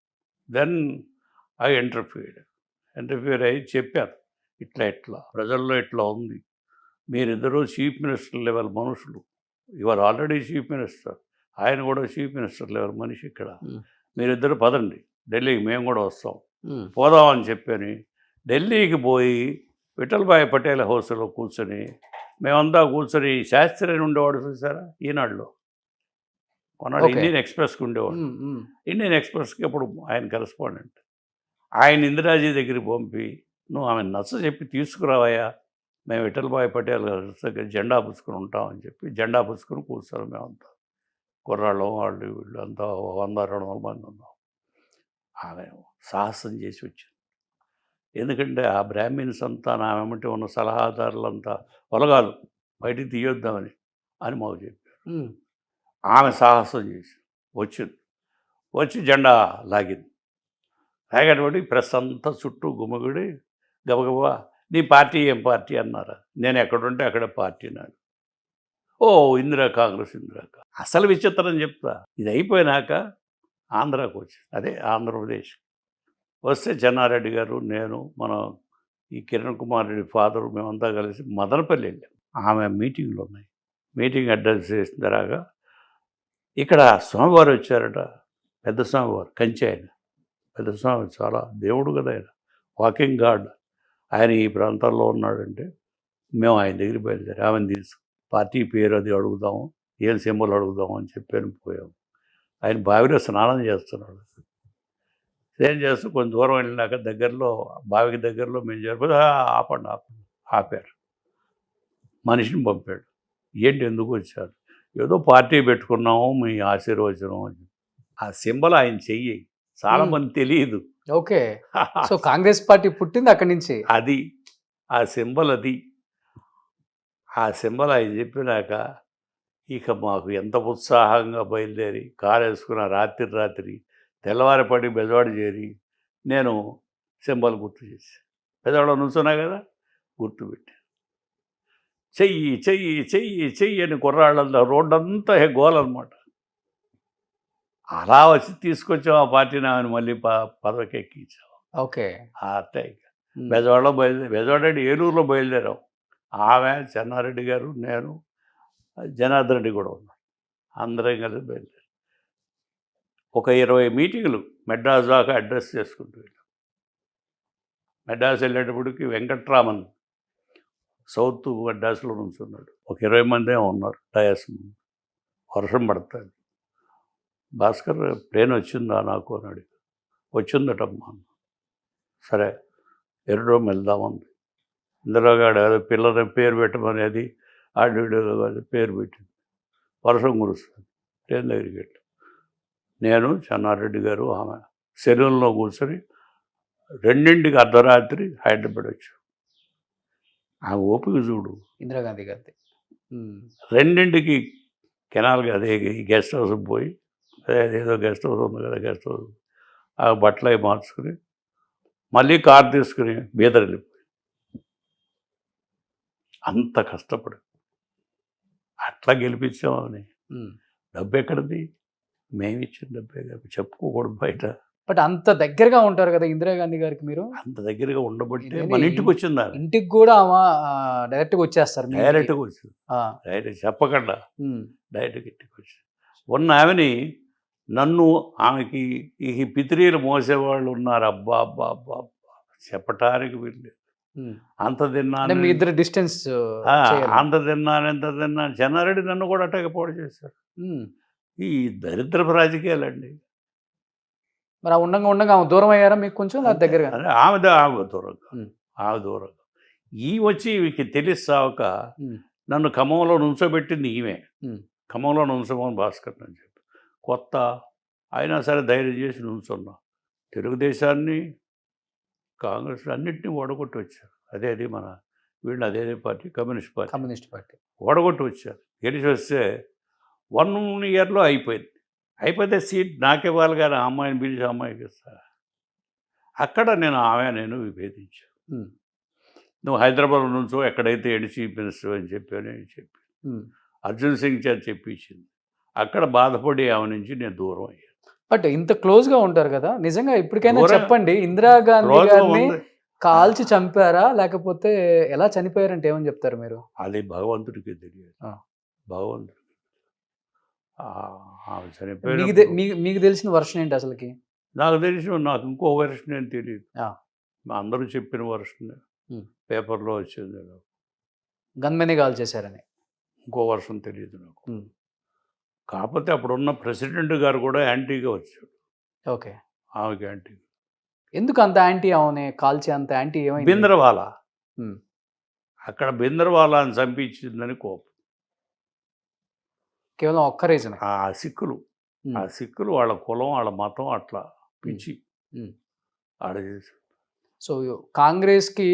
D: దెన్ ఐ ఇంటర్ఫియర్ అయ్యి చెప్పాను, ఇట్లా ప్రజల్లో ఇట్లా ఉంది, మీరిద్దరూ చీఫ్ మినిస్టర్ లెవెల్ మనుషులు, యువర్ ఆల్రెడీ చీఫ్ మినిస్టర్, ఆయన కూడా చీఫ్ మినిస్టర్ లెవెల్ మనిషి, ఇక్కడ మీరిద్దరు పదండి ఢిల్లీకి, మేము కూడా వస్తాం, పోదామని చెప్పని ఢిల్లీకి పోయి విఠల్భాయ్ పటేల్ హౌస్లో కూర్చొని మేమంతా కూర్చొని, శాస్త్రి అని ఉండేవాడు చూసారా ఈనాడులో, కొన్నాడు ఇండియన్ ఎక్స్ప్రెస్కి ఉండేవాడు. ఇండియన్ ఎక్స్ప్రెస్కి అప్పుడు ఆయన కరెస్పాండెంట్. ఆయన ఇందిరాజీ దగ్గరికి పంపి, నువ్వు ఆమె నచ్చ చెప్పి తీసుకురావయ్యా, మేము విఠల్భాయ్ పటేల్ దగ్గర జెండా పుచ్చుకొని ఉంటామని చెప్పి జెండా పుచ్చుకొని కూర్చోరు. మేమంతా కుర్రాళ్ళం, వాళ్ళు వీళ్ళు అంతా 100-200 మంది ఉన్నాం. ఆమె సాహసం చేసి వచ్చింది. ఎందుకంటే ఆ బ్రాహ్మిన్స్ అంతా నా వెంబటి ఉన్న సలహాదారులంతా ఒలగాలు బయటికి తీయొద్దామని అని మాకు చెప్పారు. ఆమె సాహసం చేసి వచ్చి జెండా లాగింది. లాగేటువంటి ప్రెస్ అంతా చుట్టూ గుమ్మగుడి గబగబా నీ పార్టీ ఏం పార్టీ అన్నారా, నేను ఎక్కడుంటే అక్కడ పార్టీ నాకు, ఓ ఇందిరా కాంగ్రెస్ అసలు విచిత్రం చెప్తా. ఇది అయిపోయినాక ఆంధ్రాకు వచ్చింది, అదే ఆంధ్రప్రదేశ్ వస్తే చెన్నారెడ్డి గారు, నేను, మన ఈ కిరణ్ కుమార్ రెడ్డి ఫాదరు, మేమంతా కలిసి మదనపల్లి వెళ్ళాం. ఆమె మీటింగ్లు ఉన్నాయి. మీటింగ్ అడ్రస్ చేసిన తర్వాత ఇక్కడ స్వామివారు వచ్చారట, పెద్ద స్వామివారు, కంచి ఆయన పెద్ద స్వామి, చాలా దేవుడు కదా ఆయన, వాకింగ్ గాడ్, ఆయన ఈ ప్రాంతాల్లో ఉన్నాడంటే మేము ఆయన దగ్గరికి బయలుదేరి ఆమెను తీసుకు పార్టీ పేరు అది అడుగుదాము, ఏం సింబల్ అడుగుదాము అని చెప్పాను. పోయాము. ఆయన బావిలో స్నానం చేస్తున్నాడు. ఏం చేస్తూ కొంచెం దూరం వెళ్ళినాక దగ్గరలో, బావికి దగ్గరలో మేము జరిపోతే ఆపారు. మనిషిని పంపాడు. ఏంటి ఎందుకు వచ్చారు, ఏదో పార్టీ పెట్టుకున్నాము, మీ ఆశీర్వచనం అని. ఆ సింబల్ ఆయన చెయ్యి చాలామంది తెలియదు.
C: ఓకే, సో కాంగ్రెస్ పార్టీ పుట్టింది అక్కడి నుంచి.
D: అది ఆ సింబల్, అది ఆ సింబల్ ఆయన చెప్పినాక ఇక మాకు ఎంత ఉత్సాహంగా బయలుదేరి కారు వేసుకున్న రాత్రి తెల్లవారిపడి బెజవాడ చేరి నేను సింబల్ గుర్తు చేసి బెజవాడ నుంచున్నా కదా, గుర్తుపెట్టి చెయ్యి అని కుర్రాళ్ళంతా రోడ్డంతా గోలన్నమాట. అలా వచ్చి తీసుకొచ్చాం ఆ పార్టీని, ఆమెను మళ్ళీ పదవికి ఎక్కించాం.
C: ఓకే,
D: అట్టే బెజవాడలో బెజవాడ ఏలూరులో బయలుదేరాం. ఆమె, చెన్నారెడ్డి గారు, నేను, జనార్దన్ రెడ్డి కూడా ఉన్నాం. అందరం కలిసి బయలుదేరాం. ఒక 20 మీటింగులు మెడ్రాస్ దాకా అడ్రస్ చేసుకుంటూ వెళ్ళాం. మెడ్రాస్ వెళ్ళేటప్పటికి వెంకట్రామన్ సౌత్ మెడ్రాస్లో నుంచున్నాడు. ఒక 20 మంది ఉన్నారు డయాస్ ముందు. వర్షం పడుతుంది. భాస్కర్ ప్లేన్ వచ్చిందా నాకు అని అడిగి, వచ్చిందటమ్మా. సరే ఎర్రడోమ్ వెళ్దామంది. ఇందిరాగాడు ఏదో పిల్లల పేరు పెట్టమనేది ఆడి పేరు పెట్టింది. వర్షం కురుస్తుంది. ట్రైన్ దగ్గరికి వెళ్ళి నేను, చెన్నారెడ్డి గారు, ఆమె సెలవుల్లో కూర్చొని 2ంటికి అర్ధరాత్రి హైదరాబాద్ వచ్చాం. ఆమె ఓపిక చూడు.
C: ఇందిరాగాంధీ గారి
D: 2ంటికి కెనాల్కి అదే గెస్ట్ హౌస్కి పోయి, ఏదో గెస్ట్ హౌస్ ఉంది కదా, గెస్ట్ హౌస్ ఆ బట్టలు అవి మార్చుకుని మళ్ళీ కారు తీసుకుని బీదర్ వెళ్ళిపోయి, అంత కష్టపడి అట్లా గెలిపించామని. డబ్బు ఎక్కడిది, మేమిచ్చిన డబ్బే కదా, చెప్పుకోకూడదు బయట.
C: బట్ అంత దగ్గరగా ఉంటారు కదా ఇందిరాగాంధీ గారికి మీరు,
D: అంత దగ్గరగా ఉండబట్టే మన ఇంటికి వచ్చింది.
C: ఇంటికి కూడా డైరెక్ట్గా వచ్చేస్తారు.
D: డైరెక్ట్గా వచ్చింది, డైరెక్ట్ చెప్పకుండా డైరెక్ట్గా ఇంటికి వచ్చి ఉన్న ఆమెని నన్ను ఆమెకి ఈ పితిరీలు మోసేవాళ్ళు ఉన్నారు. అబ్బా అబ్బా అబ్బా అబ్బా చెప్పటానికి వీళ్ళు. అంత
C: అంటే
D: తిన్నాను,
C: మీ ఇద్దరు డిస్టెన్స్
D: అంత తిన్నాను, ఎంత తిన్నాను. చెన్నారెడ్డి నన్ను కూడా అట్టగా పోటీ చేశారు. ఈ దరిద్రపు రాజకీయాలండి.
C: మరి ఆ ఉండంగా ఆమె దూరం అయ్యారా మీకు కొంచెం లేదా దగ్గరగా?
D: అదే ఆమె దూరంగా, ఆమె దూరంగా. ఈ వచ్చి వీకి తెలిసాక నన్ను ఖమ్మంలో నుంచోబెట్టింది ఈమె. ఖమ్మంలో నుంచోమని భాస్కర్ అని చెప్పి కొత్త అయినా సరే ధైర్యం చేసి నుంచున్నా. తెలుగుదేశాన్ని, కాంగ్రెస్ అన్నింటినీ ఓడగొట్టి వచ్చారు. అది మన వీళ్ళు అదే పార్టీ, కమ్యూనిస్ట్ పార్టీ ఓడగొట్టి వచ్చారు. గెలిచి వస్తే 1 ఇయర్లో అయిపోతే సీట్ నాకివ్వాలి కానీ ఆ అమ్మాయిని పిలిచి అమ్మాయికి ఇస్తా. అక్కడ నేను విభేదించాను. నువ్వు హైదరాబాద్ నుంచో ఎక్కడైతే చీఫ్ మినిస్టర్ అని చెప్పి అర్జున్ సింగ్ చేత చెప్పించింది. అక్కడ బాధపడి ఆమె నుంచి నేను దూరం అయ్యాను.
C: బట్ ఇంత క్లోజ్ గా ఉంటారు కదా, నిజంగా ఇప్పటికైనా చెప్పండి, ఇందిరాగాంధీ గారిని కాల్చి చంపారా లేకపోతే ఎలా చనిపోయారంటే ఏమని చెప్తారు మీరు?
D: అది భగవంతుడికి తెలియదు. భగవంతుడికి ఆమె చనిపోయి
C: మీకు తెలిసిన వర్షన్ ఏంటి అసలుకి?
D: నాకు ఇంకో వర్షన్ ఏం తెలియదు. అందరూ చెప్పిన వర్షన్ పేపర్లో వచ్చింది.
C: గన్మెనే కాల్ చేశారని
D: ఇంకో వర్షం తెలియదు నాకు. కాకపోతే అప్పుడున్న ప్రెసిడెంట్ గారు కూడా యాంటీగా వచ్చాడు.
C: ఓకే,
D: ఆమెకి యాంటీ.
C: ఎందుకు అంత యాంటీ ఆమె కాల్చి అంత యాంటీ? ఏమైంది?
D: బింద్రవాలా, అక్కడ బింద్రవాలాని చంపించిందని కోపం.
C: కేవలం ఒక్క రీజన్.
D: ఆ సిక్కులు వాళ్ళ కులం, వాళ్ళ మతం అట్లా పిచ్చి ఆడ చేశారు.
C: సో కాంగ్రెస్కి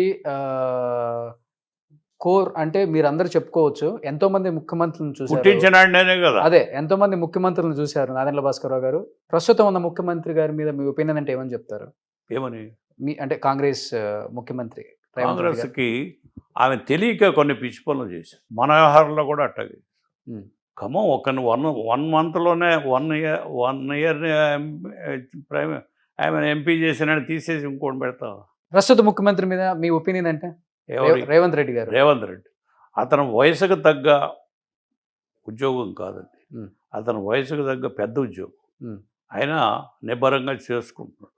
C: కోర్ అంటే మీరందరూ చెప్పుకోవచ్చు, ఎంతో మంది ముఖ్యమంత్రులను చూసారు. అదే ఎంతో మంది ముఖ్యమంత్రులను చూశారు నాదెండ్ల భాస్కరరావు గారు. ప్రస్తుతం ఉన్న ముఖ్యమంత్రి గారి మీద మీ ఒపీనియన్ అంటే ఏమని చెప్తారు?
D: ఏమని
C: అంటే కాంగ్రెస్ ముఖ్యమంత్రి
D: కాంగ్రెస్కి ఆమె తెలియక కొన్ని పిచ్చి పనులు చేశారు. మన వ్యవహారంలో కూడా అట్టగే. ఖమ్మం ఒక 1 మంత్లోనే 1 ఇయర్ ఆమె ఎంపీ చేసినని తీసేసి ఇంకోటి పెడతాం.
C: ప్రస్తుత ముఖ్యమంత్రి మీద మీ ఒపీనియన్ అంటే? రేవంత్ రెడ్డి గారు.
D: అతను వయసుకు తగ్గ ఉద్యోగం కాదండి, అతను వయసుకు తగ్గ పెద్ద ఉద్యోగం. ఆయన నిబ్బరంగా చేసుకుంటున్నాడు.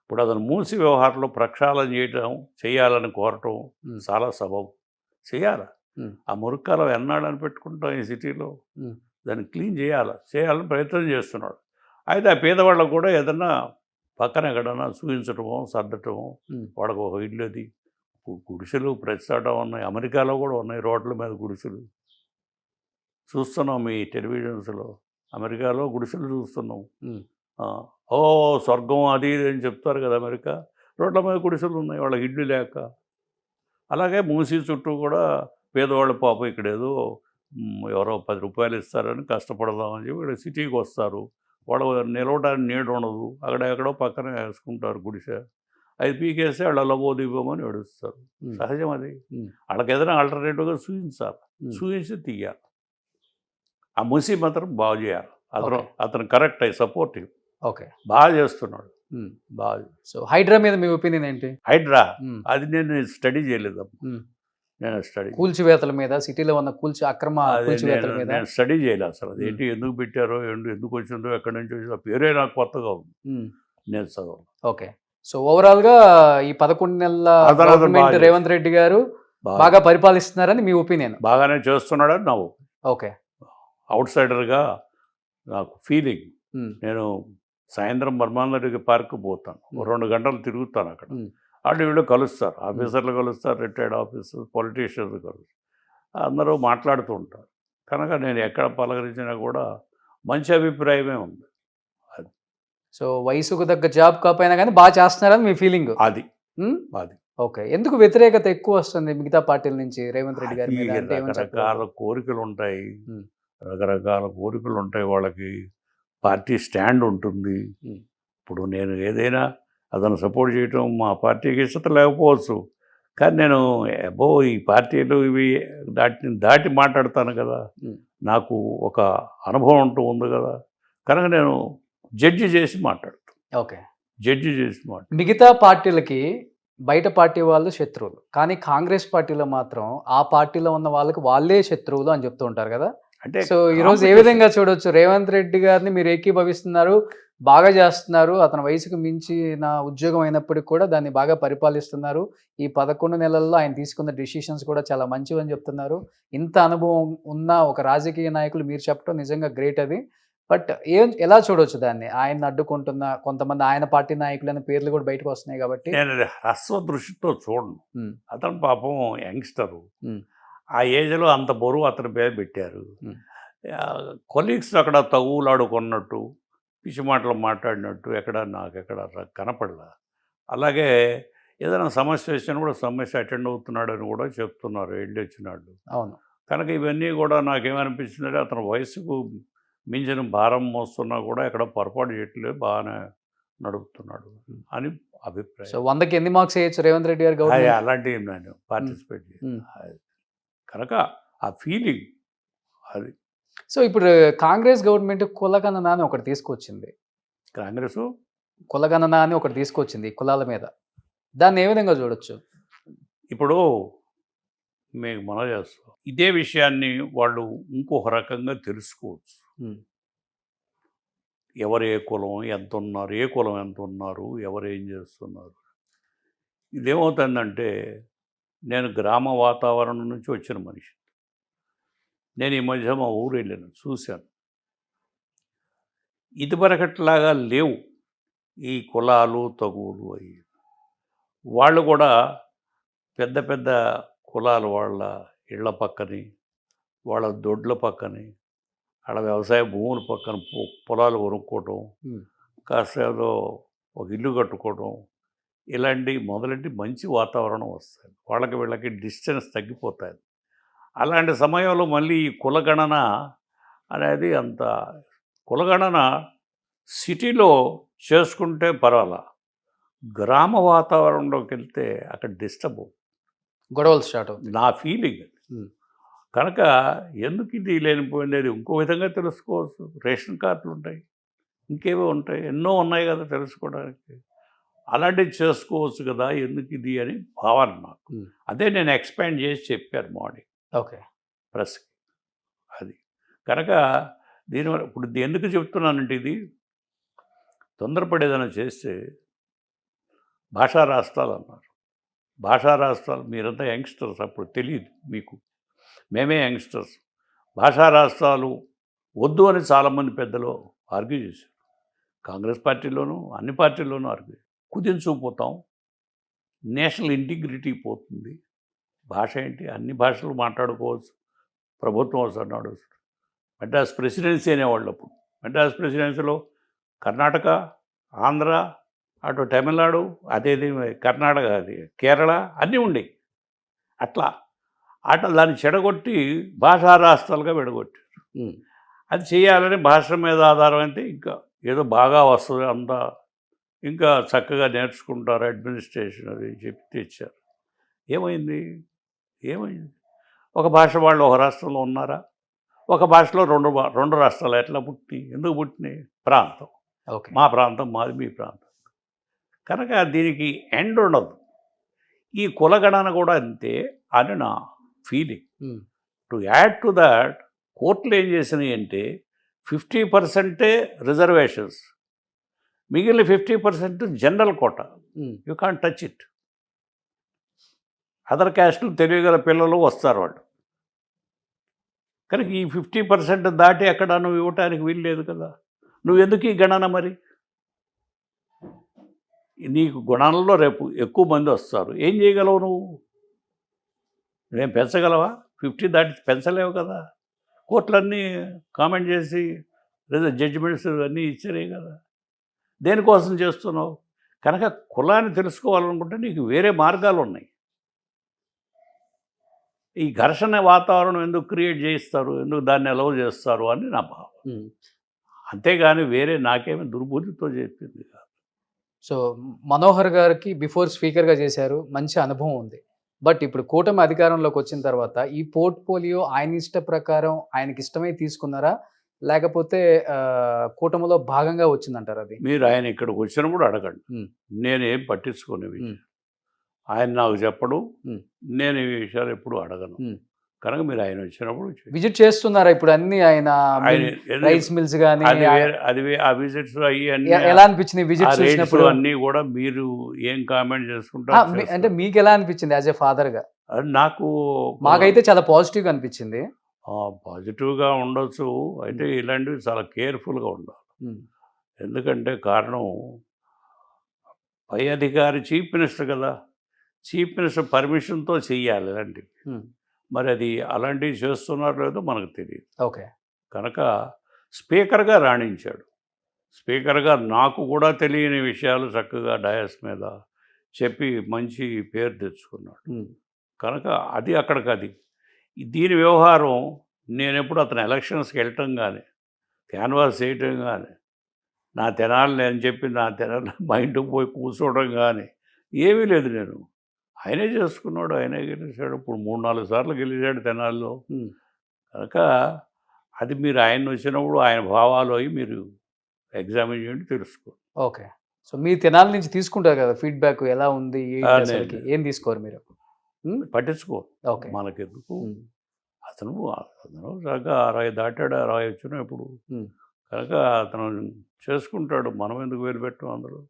D: ఇప్పుడు అతను మూసి వ్యవహారంలో ప్రక్షాళన చేయాలని కోరటం చాలా సబబు. చేయాలి. ఆ మురుక్కాలం ఎన్నాడని పెట్టుకుంటాం ఈ సిటీలో, దాన్ని క్లీన్ చేయాలని ప్రయత్నం చేస్తున్నాడు. అయితే ఆ పేదవాళ్ళకు కూడా ఏదన్నా పక్కన ఎక్కడన్నా చూపించటమో సర్దటమో, వాడికి ఒక ఇల్లుది గుడిసెలు ప్రతి చోట ఉన్నాయి. అమెరికాలో కూడా ఉన్నాయి రోడ్ల మీద గుడిసెలు చూస్తున్నాం. మీ టెలివిజన్స్లో అమెరికాలో గుడిసెలు చూస్తున్నాం. ఓ స్వర్గం అది ఇది అని చెప్తారు కదా అమెరికా. రోడ్ల మీద గుడిసెలు ఉన్నాయి వాళ్ళకి ఇల్లు లేక. అలాగే మూసీ చుట్టూ కూడా పేదవాళ్ళ పాపం ఇక్కడ ఏదో ఎవరో 10 రూపాయలు ఇస్తారని కష్టపడదామని చెప్పి ఇక్కడ సిటీకి వస్తారు. వాళ్ళు నిలవడానికి నీడ ఉండదు, అక్కడెక్కడో పక్కన వేసుకుంటారు గుడిసె. అది పీకేస్తే వాళ్ళ లబోదీపమని ఏడుస్తారు. సహజం అది. వాళ్ళకి ఏదైనా ఆల్టర్నేటివ్గా చూపించి తీయాలి. ఆ మూసీ మాత్రం బాగు చేయాలి. అతను కరెక్ట్ అయ్యి సపోర్టివ్.
C: ఓకే,
D: బాగా చేస్తున్నాడు. బాగా.
C: సో హైడ్రా మీద మీ ఒపీనియన్ ఏంటి?
D: హైడ్రా అది నేను స్టడీ చేయలేదు. నేను
C: కూల్చివేతల మీద, సిటీలో ఉన్న అక్రమ కూల్చివేతల మీద
D: నేను స్టడీ చేయలేదు అసలు. అదేంటి, ఎందుకు పెట్టారో, ఎందుకు వచ్చిందో, ఎక్కడి నుంచి వచ్చిందో, పేరే నాకు కొత్తగా ఉంది. నేను చదవాలి.
C: ఓకే, సో ఓవరాల్ గా ఈ 11 నెలల రేవంత్ రెడ్డి గారు బాగా పరిపాలిస్తున్నారని మీ ఒపీనియన్?
D: బాగానే చేస్తున్నాడని నా ఒపీనియన్.
C: ఓకే,
D: అవుట్ సైడర్గా నాకు ఫీలింగ్. నేను సాయంత్రం బ్రహ్మాందరెడ్డి పార్క్ పోతాను, 2 గంటలు తిరుగుతాను. అక్కడ వాళ్ళు వీళ్ళు కలుస్తారు, ఆఫీసర్లు కలుస్తారు, రిటైర్డ్ ఆఫీసర్స్, పొలిటీషియన్స్ కలుస్తారు, అందరూ మాట్లాడుతూ ఉంటారు. కనుక నేను ఎక్కడ పలకరించినా కూడా మంచి అభిప్రాయమే ఉంది. అది
C: సో వయసుకు తగ్గ జాబ్ కాకపోయినా కానీ బాగా చేస్తున్నారని మీ ఫీలింగ్?
D: అది.
C: ఓకే, ఎందుకు వ్యతిరేకత ఎక్కువ వస్తుంది మిగతా పార్టీల నుంచి రేవంత్ రెడ్డి గారి మీద?
D: రకరకాల కోరికలు ఉంటాయి, వాళ్ళకి పార్టీ స్టాండ్ ఉంటుంది. ఇప్పుడు నేను ఏదైనా అతను సపోర్ట్ చేయటం మా పార్టీకి ఇష్టత లేకపోవచ్చు, కానీ నేను ఈ పార్టీలు ఇవి దాటి మాట్లాడతాను కదా, నాకు ఒక అనుభవం అంటూ ఉంది కదా, కనుక నేను జడ్జి చేసి మాట్లాడతాను.
C: ఓకే,
D: జడ్జి చేసి
C: మిగతా పార్టీలకి బయట పార్టీ వాళ్ళు శత్రువులు, కానీ కాంగ్రెస్ పార్టీలో మాత్రం ఆ పార్టీలో ఉన్న వాళ్ళకి వాళ్ళే శత్రువులు అని చెప్తూ ఉంటారు కదా,
D: అంటే
C: సో ఈ రోజు ఏ విధంగా చూడొచ్చు రేవంత్ రెడ్డి గారిని మీరు ఏకీభవిస్తున్నారు, బాగా చేస్తున్నారు, అతని వయసుకు మించి నా ఉద్యోగం అయినప్పటికీ కూడా దాన్ని బాగా పరిపాలిస్తున్నారు, ఈ 11 నెలల్లో ఆయన తీసుకున్న డిసిషన్స్ కూడా చాలా మంచివని చెప్తున్నారు. ఇంత అనుభవం ఉన్న ఒక రాజకీయ నాయకులు మీరు చెప్పడం నిజంగా గ్రేట్ అది. బట్ ఎలా చూడొచ్చు దాన్ని? ఆయన్ని అడ్డుకుంటున్న కొంతమంది ఆయన పార్టీ నాయకులైన పేర్లు కూడా బయటకు వస్తున్నాయి కాబట్టి.
D: నేను అది హ్రస్వ దృష్టితో చూడను.
C: ఉమ్,
D: అతను పాపం యంగ్స్టరు,
C: ఉమ్,
D: ఆ ఏజ్లో అంత బరువు అతని పేరు పెట్టారు.
C: ఉమ్.
D: కొలీగ్స్ అక్కడ తగులాడుకున్నట్టు పిచ్చి మాటలు మాట్లాడినట్టు నాకెక్కడ కనపడలా. అలాగే ఏదైనా సమస్య వచ్చినప్పుడు సమస్య అటెండ్ అవుతున్నాడని కూడా చెప్తున్నారు వెళ్ళి వచ్చినాడు.
C: అవును.
D: కనుక ఇవన్నీ కూడా నాకేమనిపించిందంటే అతని వయసుకు మించిన భారం మోస్తున్నా కూడా ఎక్కడ పొరపాటు చేయట్లేదు, బాగానే నడుపుతున్నాడు అని
C: సో
D: అభిప్రాయం.
C: 100కి ఎన్ని మార్క్స్ వేయచ్చు రేవంత్ రెడ్డి గారు గవర్నమెంట్?
D: అలాంటివి నేను పార్టిసిపేట్
C: ఉమ్.
D: చేయను. కనుక ఆ ఫీలింగ్ అది.
C: సో ఇప్పుడు కాంగ్రెస్ గవర్నమెంట్ కులగణన అని ఒకటి తీసుకొచ్చింది.
D: కాంగ్రెస్
C: కులగణన అని ఒకటి తీసుకొచ్చింది ఈ కులాల మీద. దాన్ని ఏ విధంగా చూడొచ్చు?
D: ఇప్పుడు మీకు మనం చేస్తాం ఇదే విషయాన్ని వాళ్ళు ఇంకొక రకంగా తెలుసుకోవచ్చు.
C: ఉమ్,
D: ఎవరు ఏ కులం ఎంత ఉన్నారు, ఏ కులం ఎంత ఉన్నారు, ఎవరు ఏం చేస్తున్నారు. ఇదేమవుతుందంటే నేను గ్రామ వాతావరణం నుంచి వచ్చిన మనిషి. నేను ఈ మధ్య మా ఊరు వెళ్ళాను, చూశాను. ఇదివరకట్లాగా లేవు ఈ కులాలు తగువులు అవి. వాళ్ళు కూడా పెద్ద పెద్ద కులాలు వాళ్ళ ఇళ్ల పక్కని, వాళ్ళ దొడ్ల పక్కని, వాళ్ళ వ్యవసాయ భూముల పక్కన పొలాలు కొనుక్కోవటం,
C: ఉమ్,
D: కాస్త ఏదో ఒక ఇల్లు కట్టుకోవడం, ఇలాంటి మొదలంటి మంచి వాతావరణం వస్తుంది. వాళ్ళకి వీళ్ళకి డిస్టెన్స్ తగ్గిపోతుంది. అలాంటి సమయంలో మళ్ళీ ఈ కులగణన అనేది కులగణన సిటీలో చేసుకుంటే పర్వాలా, గ్రామ వాతావరణంలోకి వెళ్తే అక్కడ డిస్టర్బ్ అవుతుంది.
C: గొడవలు స్టార్ట్ అవుతాయి.
D: నా ఫీలింగ్.
C: ఉమ్,
D: కనుక ఎందుకు ఇది లేనిపోయింది ఇంకో విధంగా తెలుసుకోవచ్చు. రేషన్ కార్డులు ఉంటాయి, ఇంకేవో ఉంటాయి, ఎన్నో ఉన్నాయి కదా తెలుసుకోవడానికి. అలాంటివి చేసుకోవచ్చు కదా, ఎందుకు ఇది అని భావన నాకు.
C: ఉమ్.
D: అదే నేను ఎక్స్పాండ్ చేసి చెప్పాను మార్నింగ్
C: ఓకే.
D: ప్రెస్కి. అది కనుక దీనివల్ల ఇప్పుడు ఎందుకు చెప్తున్నానంటే ఇది తొందరపడి ఏదైనా చేస్తే భాషా రాష్ట్రాలు అన్నారు. భాషా రాష్ట్రాలు మీరంతా యంగ్స్టర్స్, అప్పుడు తెలియదు మీకు, మేమే యంగ్స్టర్స్. భాషా రాష్ట్రాలు వద్దు అని చాలామంది పెద్దలు ఆర్గ్యూ చేశారు. కాంగ్రెస్ పార్టీలోనూ అన్ని పార్టీల్లోనూ ఆర్గ్యూ. కుదించుకుపోతాం, నేషనల్ ఇంటిగ్రిటీ పోతుంది. భాష ఏంటి, అన్ని భాషలు మాట్లాడుకోవచ్చు, ప్రభుత్వం వస్తుంది నడుస్తుంది. మెడ్రాస్ ప్రెసిడెన్సీ అనేవాళ్ళు అప్పుడు. మెడ్రాస్ ప్రెసిడెన్సీలో కర్ణాటక, ఆంధ్ర, అటు తమిళనాడు, అదేది కర్ణాటక, అది కేరళ అన్నీ ఉండేవి. అట్లా దాన్ని చెడగొట్టి భాషా రాష్ట్రాలుగా విడగొట్టారు.
C: ఉమ్,
D: అది చేయాలని భాష మీద ఆధారం అయితే ఇంకా ఏదో బాగా వస్తుంది, అంతా ఇంకా చక్కగా నేర్చుకుంటారు అడ్మినిస్ట్రేషన్ అది చెప్పి తెచ్చారు. ఏమైంది? ఒక భాష వాళ్ళు ఒక రాష్ట్రంలో ఉన్నారా? ఒక భాషలో రెండు రాష్ట్రాలు ఎట్లా ఎందుకు పుట్టినాయి? ప్రాంతం.
C: ఓకే.
D: మా ప్రాంతం మాది, మీ ప్రాంతం. కనుక దీనికి ఎండ్ ఉండదు. ఈ కులగణన కూడా అంతే అని నా feeling.
C: Um,
D: to add to that కోర్టులు ఏం చేసినాయి అంటే 50% రిజర్వేషన్స్, మిగిలిన 50% general quota.
C: Um,
D: you can't touch it. Other క్యాస్టులు తెలియగల పిల్లలు వస్తారు వాళ్ళు. కనుక ఈ 50% దాటి ఎక్కడ నువ్వు ఇవ్వటానికి వీలు లేదు కదా. నువ్వు ఎందుకు ఈ గణన మరి? నీకు గుణాలలో రేపు ఎక్కువ మంది వస్తారు, ఏం చేయగలవు నువ్వు? నువ్వేం పెంచగలవా? 50 దాటి పెంచలేవు కదా. కోర్టులన్నీ కామెంట్ చేసి లేదా జడ్జిమెంట్స్ అన్నీ ఇచ్చారే కదా. దేనికోసం చేస్తున్నావు? కనుక కులాన్ని తెలుసుకోవాలనుకుంటే నీకు వేరే మార్గాలు ఉన్నాయి. ఈ ఘర్షణ వాతావరణం ఎందుకు క్రియేట్ చేయిస్తారు, ఎందుకు దాన్ని అలౌ చేస్తారు అని నా భావం.
C: ఉమ్.
D: అంతేగాని వేరే నాకేమీ దుర్బుద్ధితో చెప్పింది కాదు.
C: సో మనోహర్ గారికి బిఫోర్ స్పీకర్గా చేశారు, మంచి అనుభవం ఉంది. బట్ ఇప్పుడు కూటమి అధికారంలోకి వచ్చిన తర్వాత ఈ పోర్ట్ఫోలియో ఆయన ఇష్ట ప్రకారం ఆయనకి ఇష్టమై తీసుకున్నారా, లేకపోతే కూటమిలో భాగంగా వచ్చిందంటారు? అది
D: మీరు ఆయన ఇక్కడికి వచ్చినప్పుడు అడగండి, నేనేం పట్టించుకునేవి. ఆయన నాకు చెప్పడు, నేను ఈ విషయాలు ఎప్పుడు అడగను. కనుక మీరు ఆయన వచ్చినప్పుడు
C: విజిట్ చేస్తున్నారా ఇప్పుడు అన్ని ఆయన
D: ఆయన
C: రైస్ మిల్స్ కానీ
D: ఆ విజిట్స్ అయ్యి అన్ని
C: ఎలా అనిపించింది విజిట్ చూసినప్పుడు
D: అన్నీ కూడా మీరు ఏం కామెంట్
C: ఆ,
D: చేసుకుంటారు
C: అంటే మీకు ఎలా అనిపించింది యాజ్ ఎ ఫాదర్ గా?
D: నాకు
C: మాకైతే చాలా పాజిటివ్ గా అనిపించింది.
D: పాజిటివ్గా ఉండొచ్చు. అయితే ఇలాంటివి చాలా కేర్ఫుల్గా ఉండాలి. ఎందుకంటే కారణం పై అధికారి చీఫ్ మినిస్టర్ కదా, చీఫ్ మినిస్టర్ పర్మిషన్తో చెయ్యాలి ఇలాంటివి. మరి అది అలాంటివి చేస్తున్నారో లేదో మనకు తెలియదు.
C: ఓకే.
D: కనుక స్పీకర్గా రాణించాడు. స్పీకర్గా నాకు కూడా తెలియని విషయాలు చక్కగా డయాస్ మీద చెప్పి మంచి పేరు తెచ్చుకున్నాడు. కనుక అది అక్కడికి అది దీని వ్యవహారం నేను ఎప్పుడు అతను ఎలక్షన్స్కి వెళ్ళటం కానీ క్యాన్వాస్ చేయటం కానీ నా తెనాలి నేను చెప్పి నా తెనాలి మా ఇంటికి పోయి కూర్చోవడం కానీ ఏమీ లేదు. నేను ఆయనే చేసుకున్నాడు, ఆయనే గెలిచాడు. ఇప్పుడు 3-4 సార్లు గెలిచాడు తెనాలిలో. కనుక అది మీరు ఆయన వచ్చినప్పుడు ఆయన భావాలు అవి మీరు ఎగ్జామిన్ చేయండి, తెలుసుకోండి.
C: ఓకే. సో మీ తెనాలి నుంచి తీసుకుంటారు కదా ఫీడ్బ్యాక్, ఎలా ఉంది ఏంటి, ఏం తీసుకోరు మీరు?
D: పట్టించుకో,
C: ఓకే.
D: మనకెందుకు. అతను చక్కగా 60 దాటాడు, 60 వచ్చినా ఇప్పుడు. కనుక అతను చేసుకుంటాడు, మనం ఎందుకు వేలు పెట్టాం అందులో.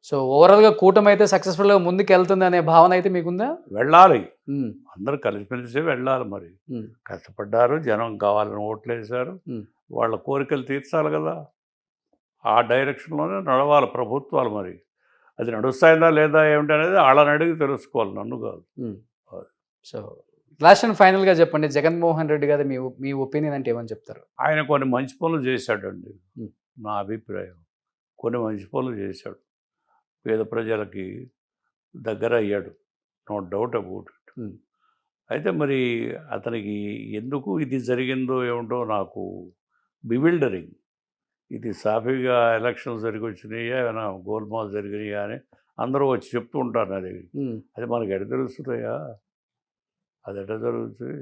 C: సో ఓవరాల్గా కూటమి అయితే సక్సెస్ఫుల్గా ముందుకు వెళ్తుంది అనే భావన అయితే మీకుందా?
D: వెళ్ళాలి, అందరూ కలిసిమెలిసి వెళ్ళాలి. మరి కష్టపడ్డారు, జనం కావాలని ఓట్లు వేశారు, వాళ్ళ కోరికలు తీర్చాలి కదా. ఆ డైరెక్షన్లోనే నడవాలి ప్రభుత్వాలు. మరి అది నడుస్తాయిందా లేదా ఏమిటి అనేది వాళ్ళని అడిగి తెలుసుకోవాలి, నన్ను కాదు.
C: సో లాస్ట్ అండ్ ఫైనల్గా చెప్పండి, జగన్మోహన్ రెడ్డి గారు మీ ఒపీనియన్ అంటే ఏమని చెప్తారు?
D: ఆయన కొన్ని మంచి పనులు చేశాడండి, నా అభిప్రాయం. కొన్ని మంచి పనులు చేశాడు, పేద ప్రజలకి దగ్గర అయ్యాడు, నో డౌట్ అబౌట్ ఇట్. అయితే మరి అతనికి ఎందుకు ఇది జరిగిందో ఏమిటో నాకు బివిల్డరింగ్. ఇది సాఫీగా ఎలక్షన్స్ జరిగి వచ్చినాయా, ఏమైనా గోల్మాల్ జరిగినాయా అని అందరూ వచ్చి చెప్తూ ఉంటారు నా దగ్గర. అది మనకి ఎడ తెలుస్తుందయా, అది ఎట్లా జరుగుతుంది?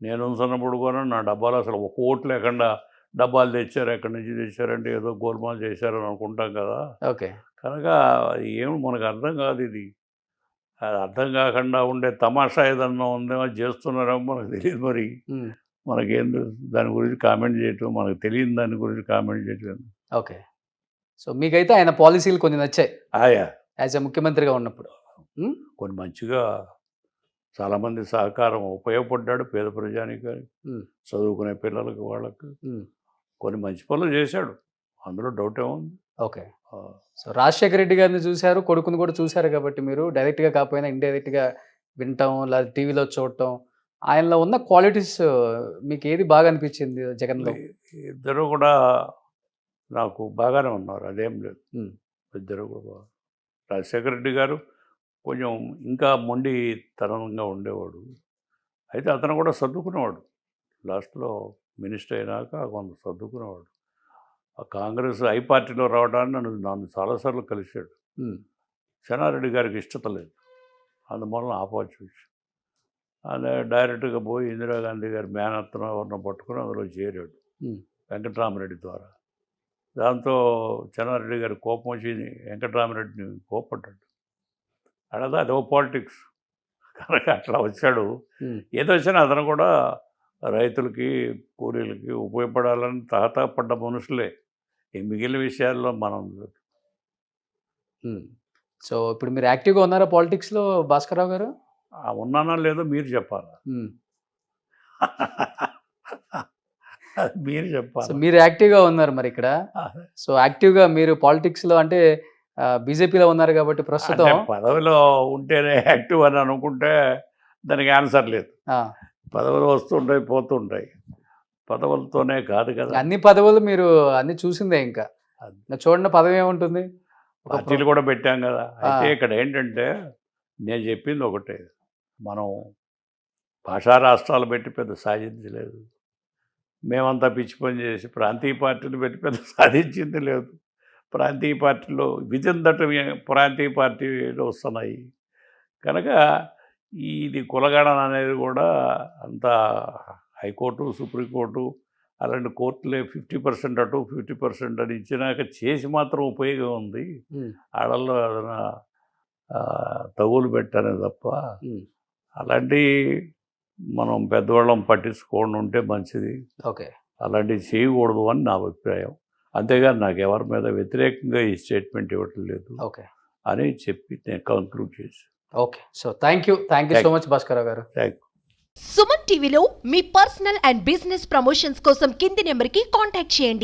D: నేను ఉన్నప్పుడు కూడా నా డబ్బాలు అసలు ఒక ఓటు లేకుండా డబ్బాలు తెచ్చారు, ఎక్కడి నుంచి తెచ్చారంటే ఏదో గోల్మాల్ చేశారని అనుకుంటాం కదా.
C: ఓకే.
D: కనుక ఏమి మనకు అర్థం కాదు. ఇది అది అర్థం కాకుండా ఉండే తమాషా ఏదన్నా ఉందేమో చేస్తున్నారేమో మనకు తెలియదు. మరి మనకేం దాని గురించి కామెంట్ చేయటం, మనకు తెలియని దాని గురించి కామెంట్ చేయటం.
C: ఓకే. సో మీకైతే ఆయన పాలసీలు కొన్ని నచ్చాయి
D: ఆయా
C: యాజ్ ఎ ముఖ్యమంత్రిగా ఉన్నప్పుడు?
D: కొన్ని మంచిగా చాలామంది సహకారం ఉపయోగపడ్డాడు పేద ప్రజానికి, చదువుకునే పిల్లలకి, వాళ్ళకి కొన్ని మంచి పనులు చేశాడు, అందులో డౌట్ ఏముంది.
C: ఓకే. సో రాజశేఖర రెడ్డి గారిని చూశారు, కొడుకుని కూడా చూశారు కాబట్టి మీరు డైరెక్ట్గా కాకపోయినా ఇండైరెక్ట్గా వినటం లేదా టీవీలో చూడటం, ఆయనలో ఉన్న క్వాలిటీస్ మీకు ఏది బాగా అనిపించింది జగన్లో?
D: ఇద్దరు కూడా నాకు బాగానే ఉన్నారు, అదేం లేదు. ఇద్దరు కూడా. రాజశేఖర రెడ్డి గారు కొంచెం ఇంకా మొండితనంగా ఉండేవాడు, అయితే అతను కూడా సర్దుకునేవాడు. లాస్ట్లో మినిస్టర్ అయినాక కొంత సర్దుకునేవాడు. కాంగ్రెస్ ఐ పార్టీలో రావడానికి నన్ను చాలాసార్లు కలిశాడు. చెన్నారెడ్డి గారికి ఇష్టత లేదు, అందువలన ఆపోజిట్. అదే డైరెక్ట్గా పోయి ఇందిరాగాంధీ గారి మేనత్తను ఎవరిని పట్టుకుని అందులో చేరాడు వెంకటరామరెడ్డి ద్వారా. దాంతో చెన్నారెడ్డి గారి కోపం వచ్చి వెంకటరామరెడ్డిని కోపడ్డాడు. అడదా అదో పాలిటిక్స్. కనుక అట్లా వచ్చాడు. ఏదో వచ్చినా అతను కూడా రైతులకి, కూలీలకి ఉపయోగపడాలని తహతపడ్డ మనుషులే. ఈ మిగిలిన విషయాల్లో మనం.
C: సో ఇప్పుడు మీరు యాక్టివ్గా ఉన్నారా పాలిటిక్స్లో భాస్కర్రావు గారు?
D: ఉన్నానా లేదో మీరు చెప్పాలా, మీరు చెప్పాలి.
C: సో మీరు యాక్టివ్గా ఉన్నారు మరి ఇక్కడ. సో యాక్టివ్గా మీరు పాలిటిక్స్లో అంటే బీజేపీలో ఉన్నారు కాబట్టి ప్రస్తుతం
D: పదవిలో ఉంటేనే యాక్టివ్ అని అనుకుంటే దానికి ఆన్సర్ లేదు. పదవులు వస్తుంటాయి, పోతుంటాయి, పదవులతోనే కాదు కదా.
C: అన్ని పదవులు మీరు అన్ని చూసిందే. ఇంకా చూడండి పదవి ఏముంటుంది,
D: పార్టీలు కూడా పెట్టాం కదా. అయితే ఇక్కడ ఏంటంటే నేను చెప్పింది ఒకటే, మనం భాషా రాష్ట్రాలు పెట్టి పెద్ద సాధించలేదు. మేమంతా పిచ్చి పని చేసి ప్రాంతీయ పార్టీలు పెట్టి పెద్ద సాధించింది లేదు. ప్రాంతీయ పార్టీలో విదిన్ దట్ ప్రాంతీయ పార్టీలు వస్తున్నాయి. కనుక ఇది కులగణన అనేది కూడా అంత హైకోర్టు, సుప్రీంకోర్టు అలాంటి కోర్టులే 50% అటు 50% అని ఇచ్చినాక చేసి మాత్రం ఉపయోగం ఉంది. వాళ్ళల్లో ఏదైనా తగులు పెట్టానే తప్ప అలాంటి మనం పెద్దవాళ్ళం పట్టించుకోండి ఉంటే మంచిది,
C: ఓకే.
D: అలాంటివి చేయకూడదు అని నా అభిప్రాయం. అంతేగాని నాకు ఎవరి మీద వ్యతిరేకంగా ఈ స్టేట్మెంట్ ఇవ్వటం లేదు
C: ఓకే.
D: అని చెప్పి నేను కంక్లూడ్ చేశాను.
C: Okay. So thank you so much Bhaskar garu.
D: Thank you.
F: Suman టీవీలో మీ పర్సనల్ అండ్ బిజినెస్ ప్రమోషన్స్ కోసం కింది నెంబర్కి కాంటాక్ట్ చేయండి.